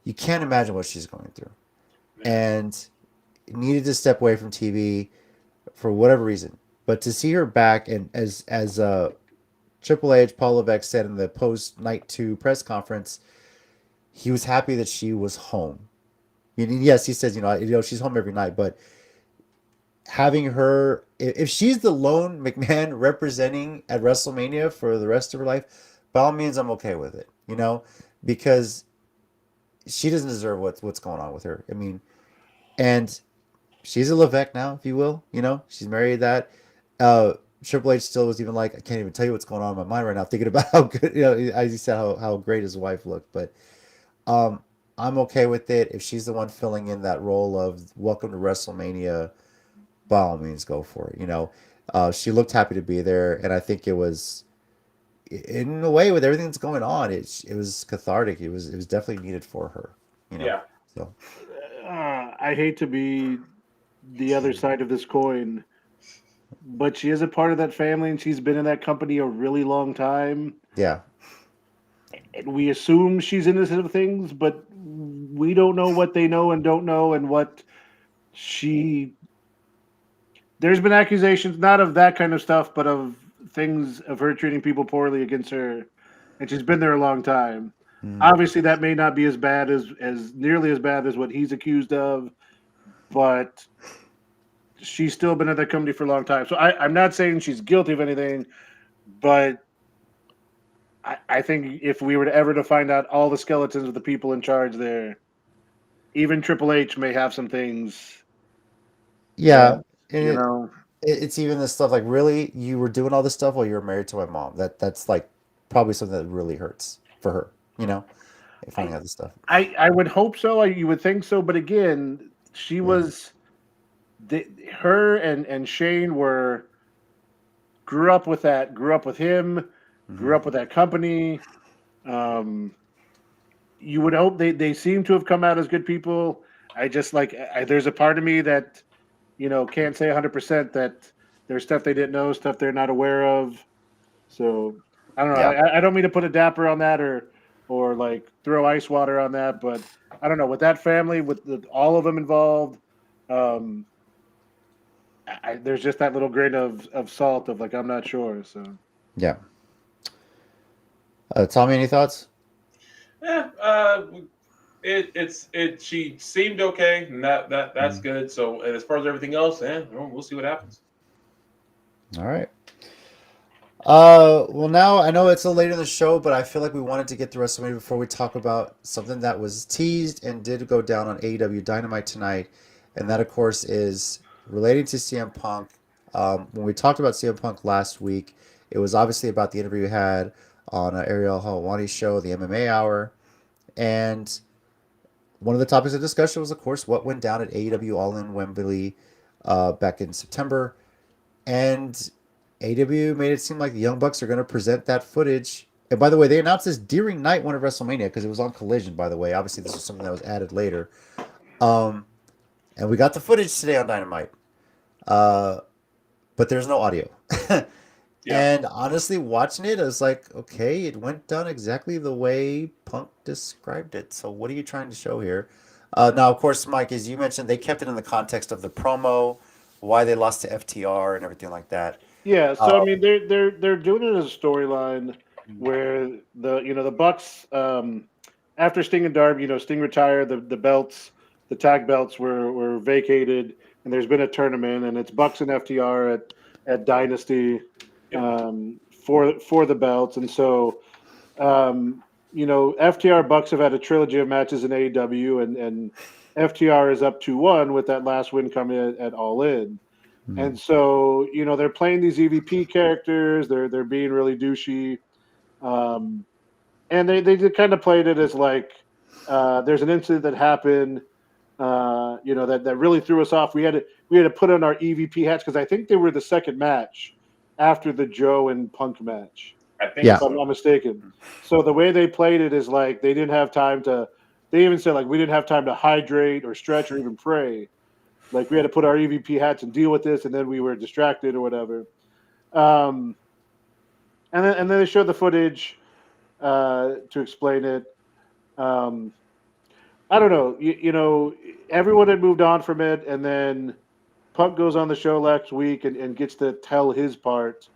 you can't imagine what she's going through. And needed to step away from TV for whatever reason. But to see her back, and as Triple H, Paul Levesque said in the post night 2 press conference, he was happy that she was home. And yes, he says, she's home every night, but having her, if she's the lone McMahon representing at WrestleMania for the rest of her life, by all means, I'm okay with it, because she doesn't deserve what's going on with her. I mean, and she's a Levesque now, if you will. She's married that. Triple H still was even like, I can't even tell you what's going on in my mind right now, thinking about how good, as he said, how great his wife looked. But I'm okay with it. If she's the one filling in that role of welcome to WrestleMania, by all means, go for it. She looked happy to be there, and I think it was, in a way, with everything that's going on, it was cathartic. It was definitely needed for her. Yeah. So I hate to be the other side of this coin, but she is a part of that family, and she's been in that company a really long time. yeah. And we assume she's innocent of things, but we don't know what they know and don't know, and what she. There's been accusations, not of that kind of stuff, but of things of her treating people poorly against her, and she's been there a long time. Obviously, that may not be as bad as nearly as bad as what he's accused of, but she's still been at that company for a long time. So I'm not saying she's guilty of anything, but I think if we were to ever to find out all the skeletons of the people in charge there, even Triple H may have some things. Yeah. And It's even this stuff like, really, you were doing all this stuff while you were married to my mom. That's like probably something that really hurts for her, finding out this stuff. I would hope so. You would think so, but again, she was her and Shane grew up with that, grew up with him, grew up with that company. You would hope they seem to have come out as good people. I just there's a part of me that can't say 100% that there's stuff they didn't know, stuff they're not aware of. So I don't know. Yeah. I don't mean to put a dapper on that or like throw ice water on that, but I don't know, with that family, with all of them involved, there's just that little grain of salt of like, I'm not sure. So Yeah. Tommy, any thoughts? Yeah, she seemed okay, and that's good. So, and as far as everything else, we'll see what happens. All right. Well, now I know it's a little later in the show, but I feel like we wanted to get through WrestleMania before we talk about something that was teased and did go down on AEW Dynamite tonight, and that, of course, is relating to CM Punk. When we talked about CM Punk last week, it was obviously about the interview we had on Ariel Helwani's show, the MMA Hour, and one of the topics of discussion was, of course, what went down at AEW All In Wembley back in September, and AEW made it seem like the Young Bucks are going to present that footage. And by the way, they announced this during night one of WrestleMania because it was on Collision, by the way. Obviously, this was something that was added later. And we got the footage today on Dynamite. But there's no audio. Yeah. And honestly, watching it, I was like, okay, it went down exactly the way Punk described it. So what are you trying to show here? Now, of course, Mike, as you mentioned, they kept it in the context of the promo, why they lost to FTR and everything like that. yeah, so I mean they're doing it as a storyline where the Bucks after Sting and Darby, Sting retired, the belts, the tag belts were vacated, and there's been a tournament, and it's Bucks and FTR at Dynasty for the belts, and so FTR Bucks have had a trilogy of matches in AEW, and FTR is up 2-1 with that last win coming at All In. And so, they're playing these EVP characters. They're being really douchey, and they kind of played it as like there's an incident that happened, that really threw us off. We had to put on our EVP hats because I think they were the second match after the Joe and Punk match. I think Yeah. If I'm not mistaken. So the way they played it is like they didn't have time to. They even said like we didn't have time to hydrate or stretch or even pray. Like we had to put our EVP hats and deal with this, and then we were distracted or whatever. And then they showed the footage to explain it. I don't know. Everyone had moved on from it, and then Punk goes on the show last week and gets to tell his part.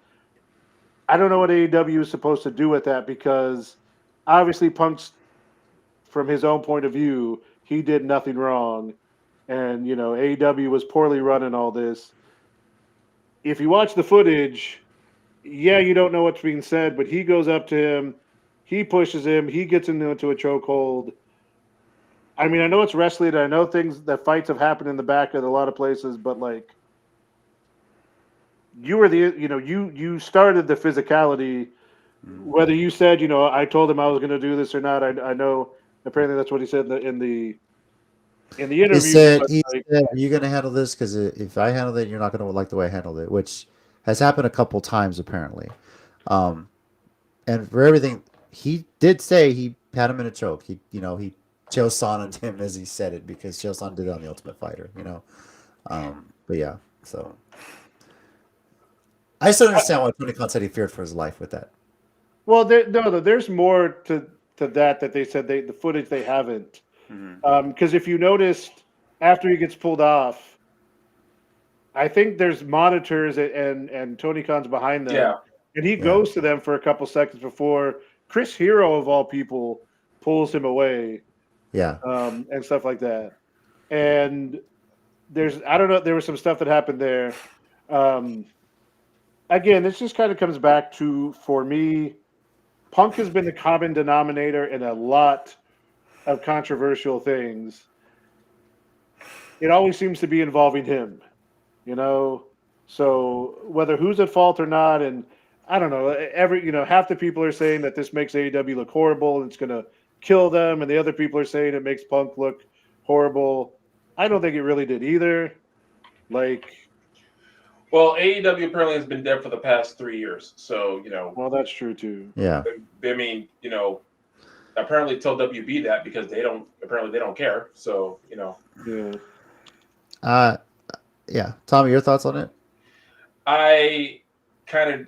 I don't know what AEW is supposed to do with that because obviously Punk's, from his own point of view, he did nothing wrong. And, AEW was poorly running all this. If you watch the footage, yeah, you don't know what's being said, but he goes up to him, he pushes him, he gets him into a chokehold. I mean, I know it's wrestling, I know fights have happened in the back of a lot of places, but like, you were you started the physicality. Whether you said, I told him I was going to do this or not, I know apparently that's what he said in the interview. He said, like, "Are you going to handle this? Because if I handle it, you're not going to like the way I handled it," which has happened a couple times apparently. And for everything, he did say he had him in a choke. He Chael Sonnen'd him as he said it because Chael Sonnen did it on the Ultimate Fighter. But yeah, so I still understand why Tony Khan said he feared for his life with that. well, there's more to that they said the footage they haven't. Because if you noticed, after he gets pulled off, I think there's monitors and Tony Khan's behind them. Yeah. And he goes to them for a couple seconds before Chris Hero, of all people, pulls him away. Yeah. And stuff like that. And I don't know, there was some stuff that happened there. Again, this just kind of comes back to, for me, Punk has been the common denominator in a lot of controversial things. It always seems to be involving him, So whether who's at fault or not, and I don't know, half the people are saying that this makes AEW look horrible and it's going to kill them, and the other people are saying it makes Punk look horrible. I don't think it really did either. Well, AEW apparently has been dead for the past 3 years, so Well, that's true too. Yeah. I mean, apparently tell WB that because they don't care. So Yeah. Yeah. Tommy, your thoughts on it? I kind of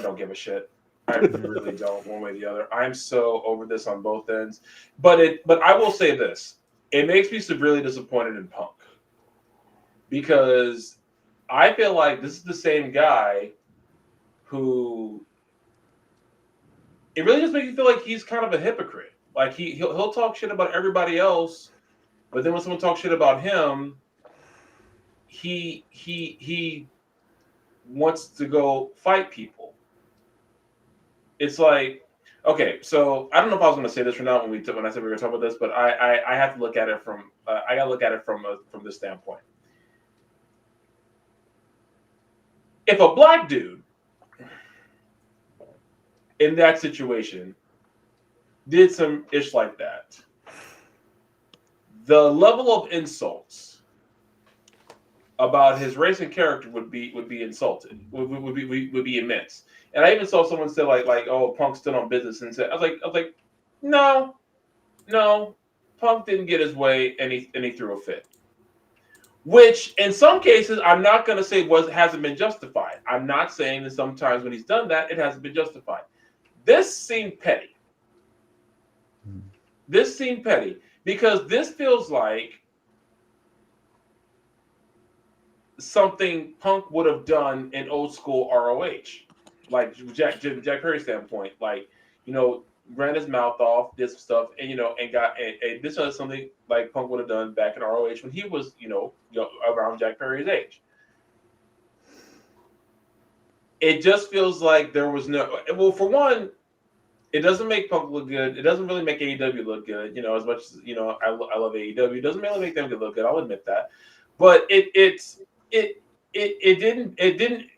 don't give a shit. I really don't, one way or the other. I'm so over this on both ends. But I will say this. It makes me severely disappointed in Punk. Because I feel like this is the same guy who it really just makes me feel like he's kind of a hypocrite. Like he'll talk shit about everybody else, but then when someone talks shit about him, he wants to go fight people. It's like, okay, so I don't know if I was going to say this or not when I said we were going to talk about this, but I have to look at it from I got to look at it from this standpoint. If a black dude in that situation did some ish like that, the level of insults about his race and character would be insulted, would be immense. And I even saw someone say like oh, Punk stood on business and said I was like no, Punk didn't get his way and he threw a fit. Which, in some cases, I'm not going to say hasn't been justified. I'm not saying that sometimes when he's done that, it hasn't been justified. This seemed petty. Because this feels like something Punk would have done in old school ROH, like Jack Perry's standpoint, ran his mouth off, did some stuff, and this is something like Punk would have done back in ROH when he was, around Jack Perry's age. It just feels like there was well, for one, it doesn't make Punk look good. It doesn't really make AEW look good, as much as I love AEW. It doesn't really make them look good. I'll admit that, but it didn't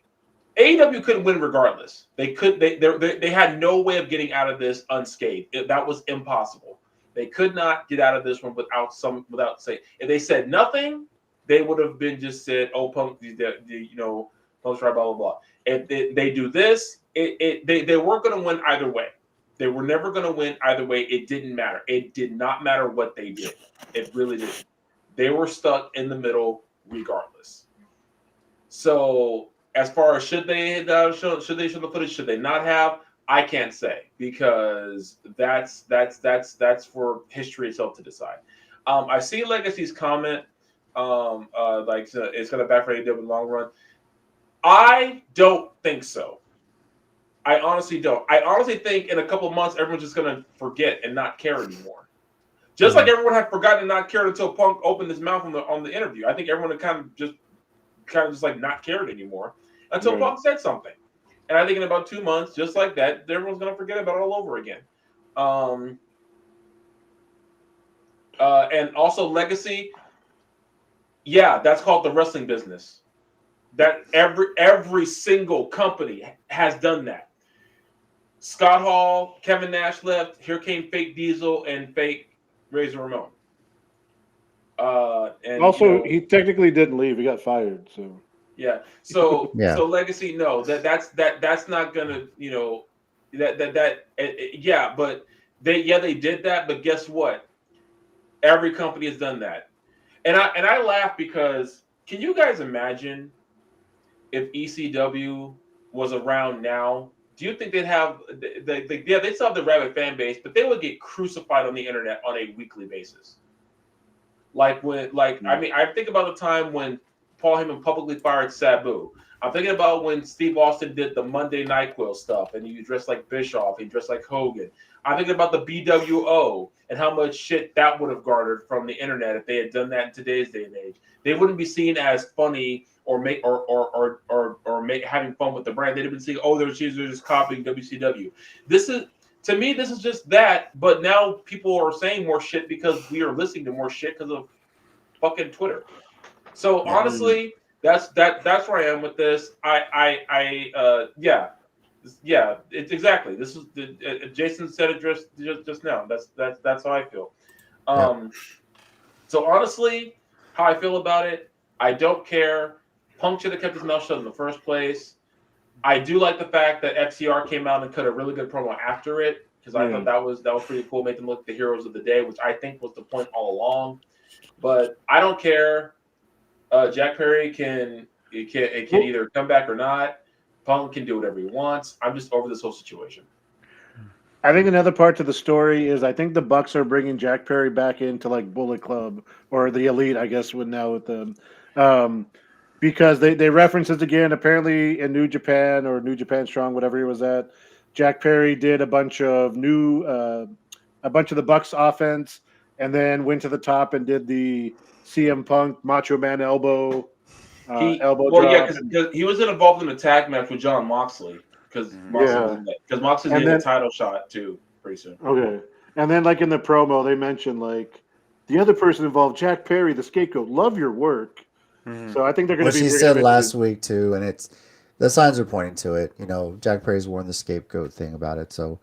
AEW couldn't win regardless. They had no way of getting out of this unscathed. That was impossible. They could not get out of this one without saying. If they said nothing, they would have been just said, "Oh, Punk, Punk's right, blah blah blah." If they do this, they weren't going to win either way. They were never going to win either way. It didn't matter. It did not matter what they did. It really didn't. They were stuck in the middle regardless. So, as far as should they show the footage, should they not have? I can't say, because that's for history itself to decide. I see Legacy's comment, it's going to backfire in the long run. I don't think so. I honestly don't. I honestly think in a couple of months, everyone's just going to forget and not care anymore. Just like everyone had forgotten and not cared until Punk opened his mouth on the interview. I think everyone had kind of just like not cared anymore until Punk said something. And I think in about 2 months, just like that, everyone's going to forget about it all over again. And also Legacy, yeah, that's called the wrestling business. That every single company has done that. Scott Hall, Kevin Nash left. Here came fake Diesel and fake Razor Ramon. And also, he technically didn't leave; he got fired. So yeah. So Yeah. So Legacy, no, that's not gonna, yeah. But they did that. But guess what? Every company has done that, and I laugh because can you guys imagine if ECW was around now? Do you think they'd have they still have the rabid fan base, but they would get crucified on the internet on a weekly basis. I think about the time when Paul Heyman publicly fired Sabu. I'm thinking about when Steve Austin did the Monday NyQuil stuff, and he dressed like Bischoff, he dressed like Hogan. I'm thinking about the BWO and how much shit that would have garnered from the internet if they had done that in today's day and age. They wouldn't be seen as funny or having fun with the brand. They'd have been saying, "Oh, they're just copying WCW." This is just that, but now people are saying more shit because we are listening to more shit because of fucking Twitter. So honestly, that's where I am with this. It's exactly. This is Jason said it just now. That's how I feel. So honestly, how I feel about it, I don't care. Punk should have kept his mouth shut in the first place. I do like the fact that FCR came out and cut a really good promo after it, because I thought that was pretty cool. Make them look like the heroes of the day, which I think was the point all along. But I don't care. Jack Perry can either come back or not. Punk can do whatever he wants. I'm just over this whole situation. I think another part to the story is I think the Bucks are bringing Jack Perry back into like Bullet Club or the Elite, I guess, with them. Because they reference it again. Apparently in New Japan or New Japan Strong, whatever he was at, Jack Perry did a bunch of the Bucks offense, and then went to the top and did the CM Punk Macho Man elbow drop. Yeah, because he was involved in a tag match with John Moxley. Because Moxley's getting a title shot too pretty soon. Okay, and then like in the promo, they mentioned like the other person involved, Jack Perry, the scapegoat. Love your work. So I think they're going to be. Which he said last week too, and the signs are pointing to it. Jack Perry's worn the scapegoat thing about it. So,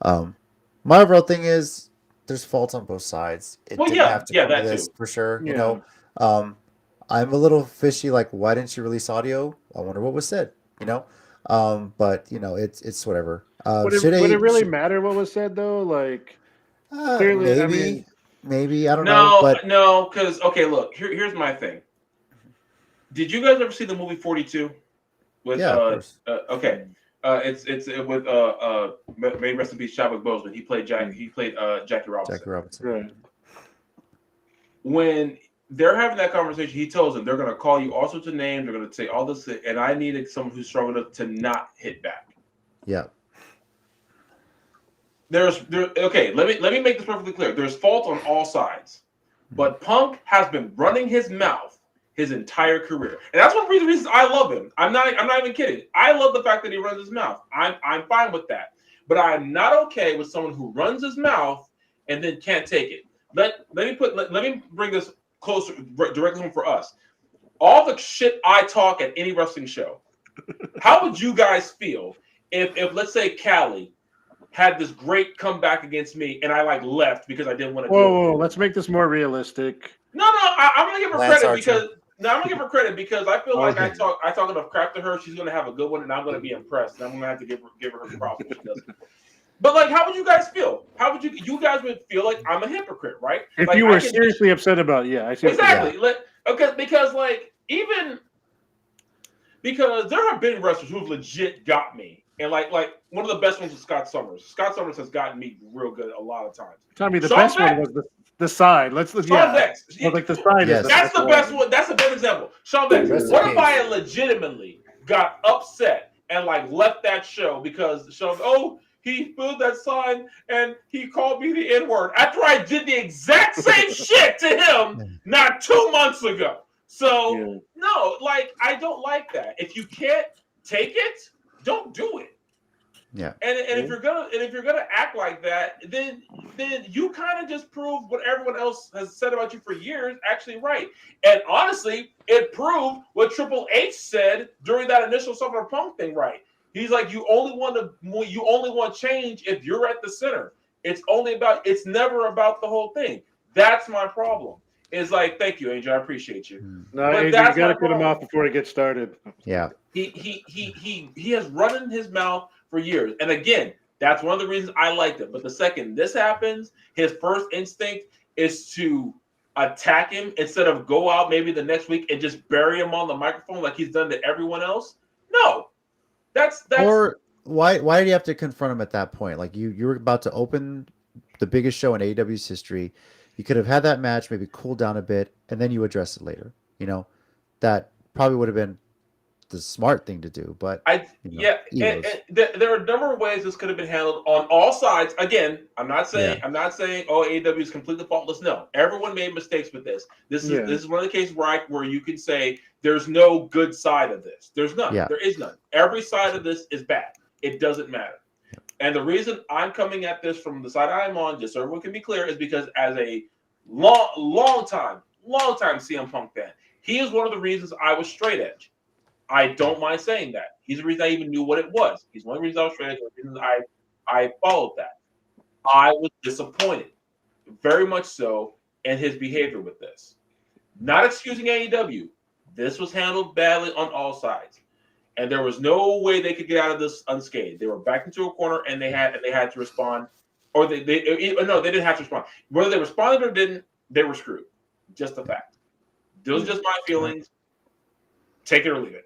my overall thing is there's faults on both sides. It didn't have to come to this for sure. Yeah. I'm a little fishy. Like, why didn't you release audio? I wonder what was said. But it's whatever. Would it really matter what was said though? Like, clearly, maybe I don't know. But no, because look, here's my thing. Did you guys ever see the movie 42? With of course. It's with may rest in peace Chadwick Boseman. He played Jackie Robinson. Jackie Robinson. right? When they're having that conversation, he tells them they're going to call you all sorts of names. They're going to say all this, and I needed someone who's strong enough to not hit back. Yeah. Let me make this perfectly clear. There's fault on all sides, but Punk has been running his mouth his entire career, and that's one of the reasons I love him. I'm not even kidding. I love the fact that he runs his mouth. I'm fine with that, but I'm not okay with someone who runs his mouth and then can't take it. Let me bring this closer, directly home for us. All the shit I talk at any wrestling show, How would you guys feel if let's say Callie had this great comeback against me and I like left because I didn't want to do it? Whoa, let's make this more realistic. No, I'm gonna give her Lance credit Archer. because I'm gonna give her credit because I feel like Okay. I talk enough crap to her. She's gonna have a good one, and I'm gonna be impressed. And I'm gonna have to give her her props when she does it. But like, how would you guys feel? How would you guys would feel like I'm a hypocrite, right? If like, you were seriously upset about it, I see. Exactly. Because like even because there have been wrestlers who've legit got me. And like one of the best ones was Scott Summers. Scott Summers has gotten me real good a lot of times. Tommy, the Sean best Beck. one was the side. Sean Vex. Like the side Yes. is That's the best one. That's a good example. Sean Vex. Rest in What if peace. I had legitimately got upset and like left that show because he spilled that sign and he called me the N-word after I did the exact same shit to him not 2 months ago. So no, like I don't like that. If you can't take it, don't do it. Yeah. And if you're gonna act like that, then you kind of just prove what everyone else has said about you for years actually right. And honestly, it proved what Triple H said during that initial Summer Punk thing right. He's like, you only want change if you're at the center. It's never about the whole thing. That's my problem. It's like, thank you, Angel. I appreciate you. No, Angel, you got to cut him off before it gets started. Yeah. He has run in his mouth for years. And again, that's one of the reasons I liked it. But the second this happens, his first instinct is to attack him instead of go out maybe the next week and just bury him on the microphone like he's done to everyone else. No. That's Or why did you have to confront him at that point? Like you were about to open the biggest show in AEW's history. You could have had that match, maybe cool down a bit, and then you address it later. You know, that probably would have been the smart thing to do. But there are a number of ways this could have been handled on all sides. Again, I'm not saying AEW is completely faultless. No, everyone made mistakes with this. This is one of the cases where you can say there's no good side of this. There's none. Yeah. There is none. Every side of this is bad. It doesn't matter. And the reason I'm coming at this from the side I'm on, just so everyone can be clear, is because as a long time CM Punk fan, he is one of the reasons I was straight edge. I don't mind saying that. He's the reason I even knew what it was. He's one of the reasons I was straight edge. The reason I followed that. I was disappointed, very much so, in his behavior with this. Not excusing AEW. This was handled badly on all sides. And there was no way they could get out of this unscathed. They were backed into a corner, and they had to respond, or they didn't have to respond. Whether they responded or didn't, they were screwed. Just a fact. Those are just my feelings. Take it or leave it.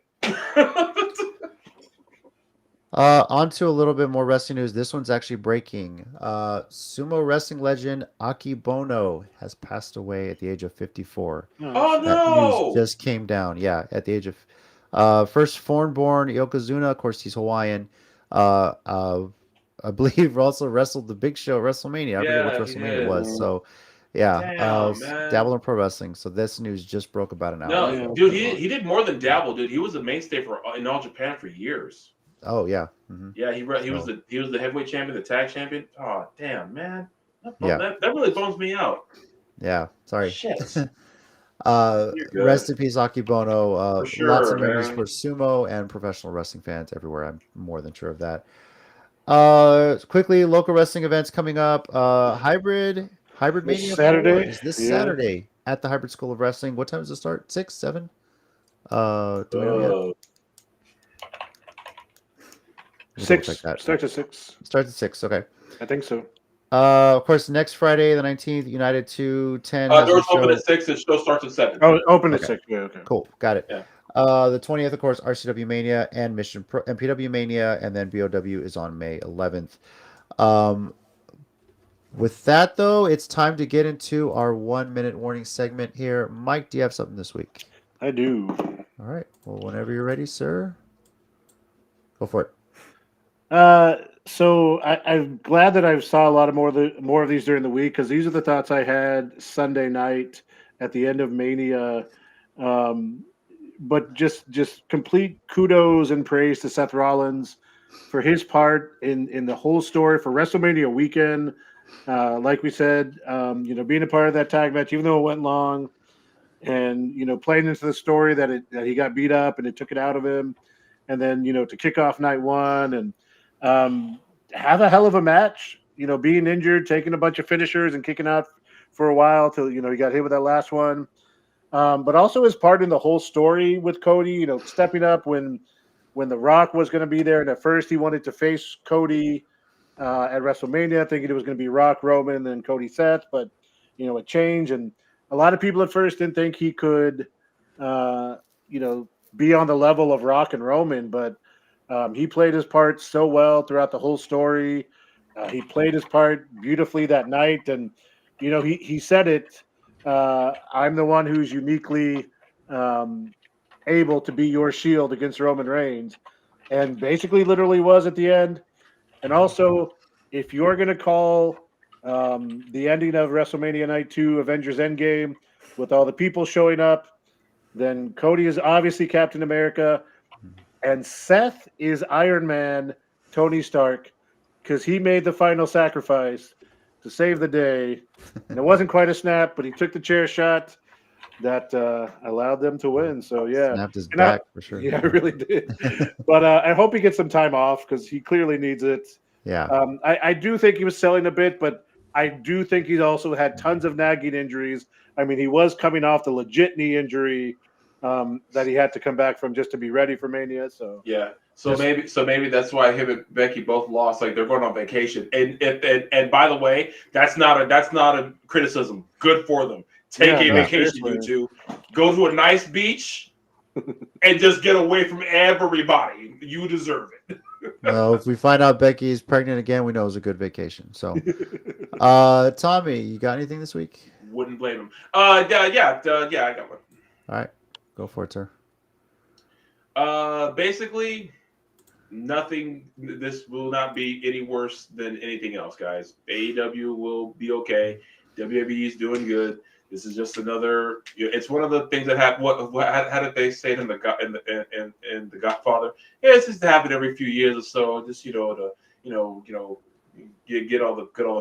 On to a little bit more wrestling news. This one's actually breaking. Sumo wrestling legend Akibono has passed away at the age of 54. Oh That no! news just came down. Yeah, at the age of first foreign-born Yokozuna. Of course, he's Hawaiian. I believe also wrestled the Big Show at WrestleMania. I forget which WrestleMania it was. So, yeah, dabble in pro wrestling. So this news just broke about an hour. No, dude, he did more than dabble, dude. He was a mainstay in All Japan for years. Oh yeah, mm-hmm. Yeah, he was the heavyweight champion, the tag champion. Oh damn, man, that really bums me out. Yeah, sorry. Shit. Rest in peace, Akibono. Sure, lots of memories man. for sumo and professional wrestling fans everywhere. I'm more than sure of that. Quickly, local wrestling events coming up. Hybrid Mania Saturday. is this Saturday at the Hybrid School of Wrestling. What time does it start? 6, 7? Do we know yet? 6. That. Starts at 6. Starts at 6. Okay. I think so. Of course, next Friday, the 19th, United 210. Doors open at 6. The show starts at 7. Oh, open at 6. Yeah, okay. Cool. Got it. Yeah. The 20th, of course, RCW Mania and MPW Mania, and then BOW is on May 11th. With that, though, it's time to get into our 1-minute warning segment here. Mike, do you have something this week? I do. All right. Well, whenever you're ready, sir, go for it. So I'm glad that I saw a lot of more of these during the week, because these are the thoughts I had Sunday night at the end of Mania. But just complete kudos and praise to Seth Rollins for his part in the whole story for WrestleMania weekend. Like we said, being a part of that tag match, even though it went long, and playing into the story that he got beat up and it took it out of him. and then to kick off night one and have a hell of a match. Being injured, taking a bunch of finishers, and kicking out for a while till he got hit with that last one. But also his part in the whole story with Cody. Stepping up when The Rock was going to be there, and at first he wanted to face Cody at WrestleMania, thinking it was going to be Rock, Roman, and then Cody Seth, but it changed, and a lot of people at first didn't think he could, be on the level of Rock and Roman, but he played his part so well throughout the whole story. He played his part beautifully that night, and he said it. I'm the one who's uniquely able to be your shield against Roman Reigns, and basically, literally was at the end. And also, if you're going to call the ending of WrestleMania Night 2 Avengers Endgame with all the people showing up, then Cody is obviously Captain America, and Seth is Iron Man, Tony Stark, because he made the final sacrifice to save the day. And it wasn't quite a snap, but he took the chair shot that allowed them to win. So, yeah. Snapped his back for sure. Yeah, I really did. But I hope he gets some time off because he clearly needs it. Yeah. I do think he was selling a bit, but I do think he's also had tons of nagging injuries. I mean, he was coming off the legit knee injury that he had to come back from just to be ready for Mania. So yeah. So maybe that's why him and Becky both lost. Like they're going on vacation. And by the way, that's not a criticism. Good for them. Take a vacation, you two. Go to a nice beach and just get away from everybody. You deserve it. Well, if we find out Becky is pregnant again, we know it was a good vacation. So, Tommy, you got anything this week? Wouldn't blame him. Yeah, I got one. All right, go for it, sir. Basically, nothing. This will not be any worse than anything else, guys. AEW will be okay. WWE is doing good. This is just another. It's one of the things that happened. How did they say it in the Godfather? Yeah, it's just happened every few years or so. Just get all the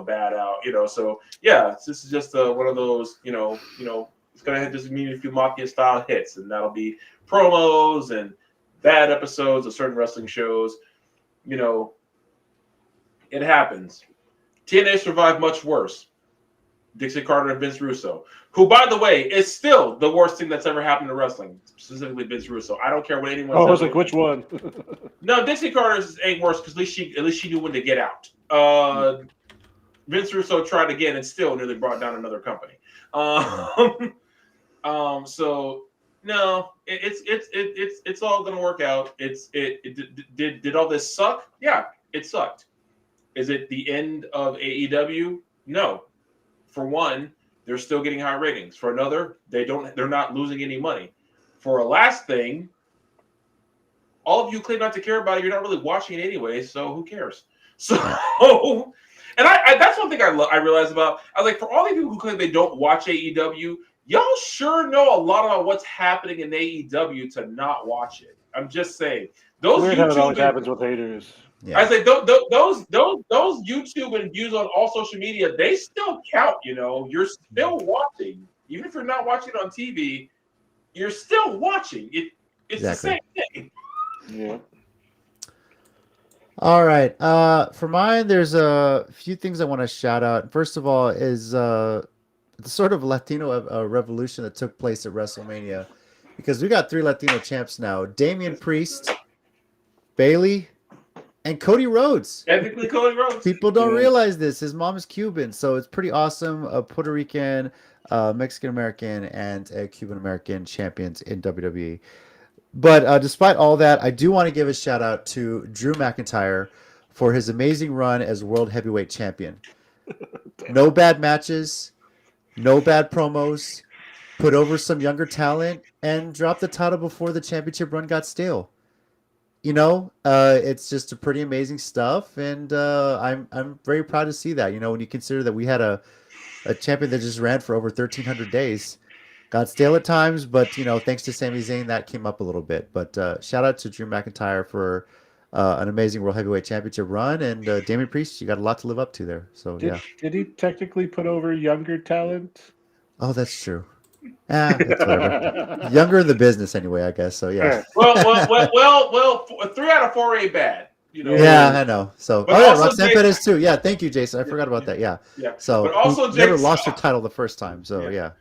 bad out. So yeah, this is just one of those. It's gonna just mean a few Mafia style hits, and that'll be promos and bad episodes of certain wrestling shows. It happens. TNA survived much worse. Dixie Carter and Vince Russo, who, by the way, is still the worst thing that's ever happened to wrestling, specifically Vince Russo. I don't care what anyone says. I was like, which one? No, Dixie Carter ain't worse because at least she knew when to get out. Vince Russo tried again and still nearly brought down another company. So no, it's all gonna work out. Did all this suck? Yeah, it sucked. Is it the end of AEW? No. For one, they're still getting high ratings. For another, they're not losing any money. For a last thing, all of you claim not to care about it. You're not really watching it anyway, so who cares? So, and I that's one thing I realized about. I was like, for all the people who claim they don't watch AEW, y'all sure know a lot about what's happening in AEW to not watch it. I'm just saying. Those weird how it always happens with haters. Yeah. I say those YouTube and views on all social media, they still count. You're still watching, even if you're not watching it on TV. You're still watching it. It's exactly the same thing. Yeah. All right. For mine, there's a few things I want to shout out. First of all, is the sort of Latino revolution that took place at WrestleMania, because we got 3 Latino champs now: Damian Priest, Bailey, and Cody Rhodes. Technically, Cody Rhodes. People don't realize this. His mom is Cuban, so it's pretty awesome. A Puerto Rican, Mexican American, and a Cuban American champions in WWE. But despite all that, I do want to give a shout out to Drew McIntyre for his amazing run as World Heavyweight Champion. No bad matches, no bad promos, put over some younger talent, and dropped the title before the championship run got stale. It's just a pretty amazing stuff, and I'm very proud to see that. When you consider that we had a champion that just ran for over 1,300 days, got stale at times, but thanks to Sami Zayn, that came up a little bit. But shout out to Drew McIntyre for an amazing World Heavyweight Championship run, and Damian Priest, you got a lot to live up to there. So did he technically put over younger talent? Oh, that's true. It's whatever. Younger in the business anyway, I guess. So yeah. Well, 3 out of 4 ain't bad. You know. Yeah, I know. So, But yeah, also Roxanne Jason- Perez too. Yeah, thank you, Jason. I forgot about that. Yeah. Yeah. So, But also who never Jason- lost her title the first time. So, yeah.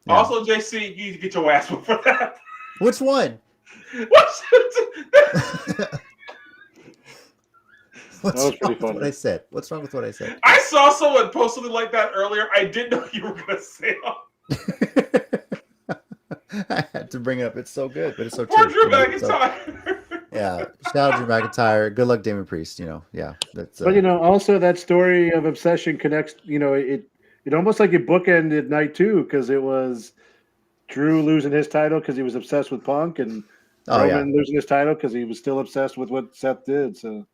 Yeah. Also, JC, you need to get your ass whooped for that. Which one? What's What's was pretty wrong with funny. what I said? What's wrong with what I said? I saw someone post something like that earlier. I didn't know you were going to say it. I had to bring it up. It's so good, but it's so Poor true. Drew McIntyre. Yeah. Shout out Drew McIntyre. Good luck, Damon Priest. Yeah. That's. But also that story of obsession connects. It almost like it bookended night 2 because it was Drew losing his title because he was obsessed with Punk, and Roman losing his title because he was still obsessed with what Seth did. So.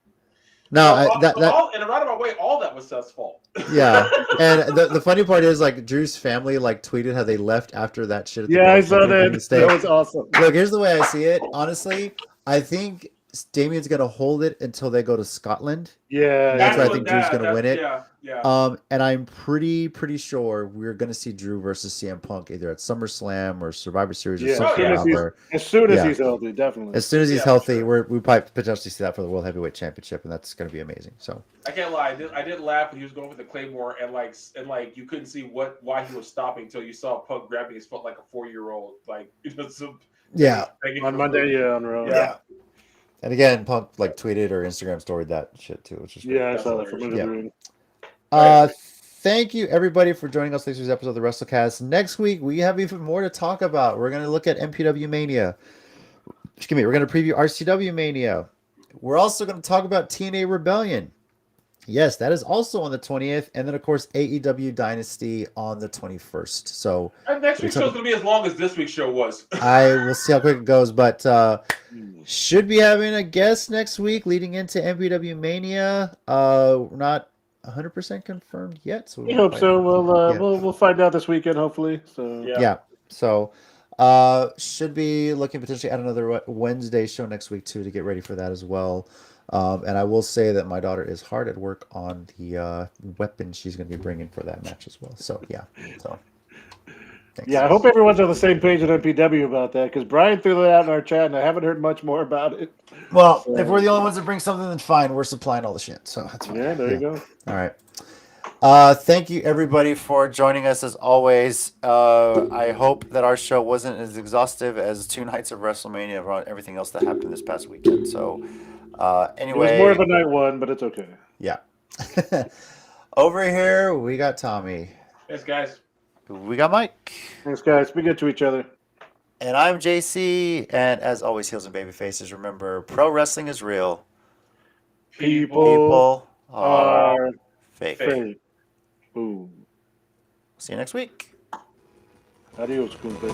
No, in a roundabout way, all that was Seth's fault. Yeah, and the funny part is like Drew's family like tweeted how they left after that shit. At the I saw that. That was awesome. Look, here's the way I see it. Honestly, I think Damien's gonna hold it until they go to Scotland. Yeah, that's why I think Drew's gonna win it. Yeah. And I'm pretty sure we're gonna see Drew versus CM Punk either at SummerSlam or Survivor Series or something out there. As soon as he's healthy, definitely. As soon as he's healthy, we probably potentially see that for the World Heavyweight Championship, and that's gonna be amazing. So I can't lie, I did laugh when he was going for the Claymore, and like you couldn't see why he was stopping until you saw Punk grabbing his foot like a 4-year-old, like on Monday, on Raw. Yeah. And again, Punk like tweeted or Instagram storied that shit too, which is I saw that from the ring. Thank you everybody for joining us this week's episode of the WrestleCast. Next week we have even more to talk about. We're gonna look at NPW Mania. Excuse me, we're gonna preview RCW Mania. We're also gonna talk about TNA Rebellion. Yes, that is also on the 20th, and then of course AEW Dynasty on the 21st. So next week's show is gonna be as long as this week's show was. I will see how quick it goes, but should be having a guest next week leading into NPW Mania. Not 100% confirmed yet, so we hope so. We'll find out this weekend, hopefully. So so should be looking potentially at another Wednesday show next week too to get ready for that as well. And I will say that my daughter is hard at work on the weapon she's going to be bringing for that match as well. So thanks. I hope everyone's on the same page at MPW about that, because Brian threw that out in our chat and I haven't heard much more about it. Well, if we're the only ones that bring something, then fine. We're supplying all the shit. So that's fine. Yeah, there you go. All right. Thank you everybody for joining us as always. I hope that our show wasn't as exhaustive as 2 nights of WrestleMania and everything else that happened this past weekend. So anyway, it was more of a night 1, but it's okay. Yeah. Over here we got Tommy. Thanks, guys. We got Mike. Thanks, guys. Be good to each other. And I'm JC. And as always, heels and baby faces, remember, pro wrestling is real. People are fake. Boom. See you next week. Adios, Kunta.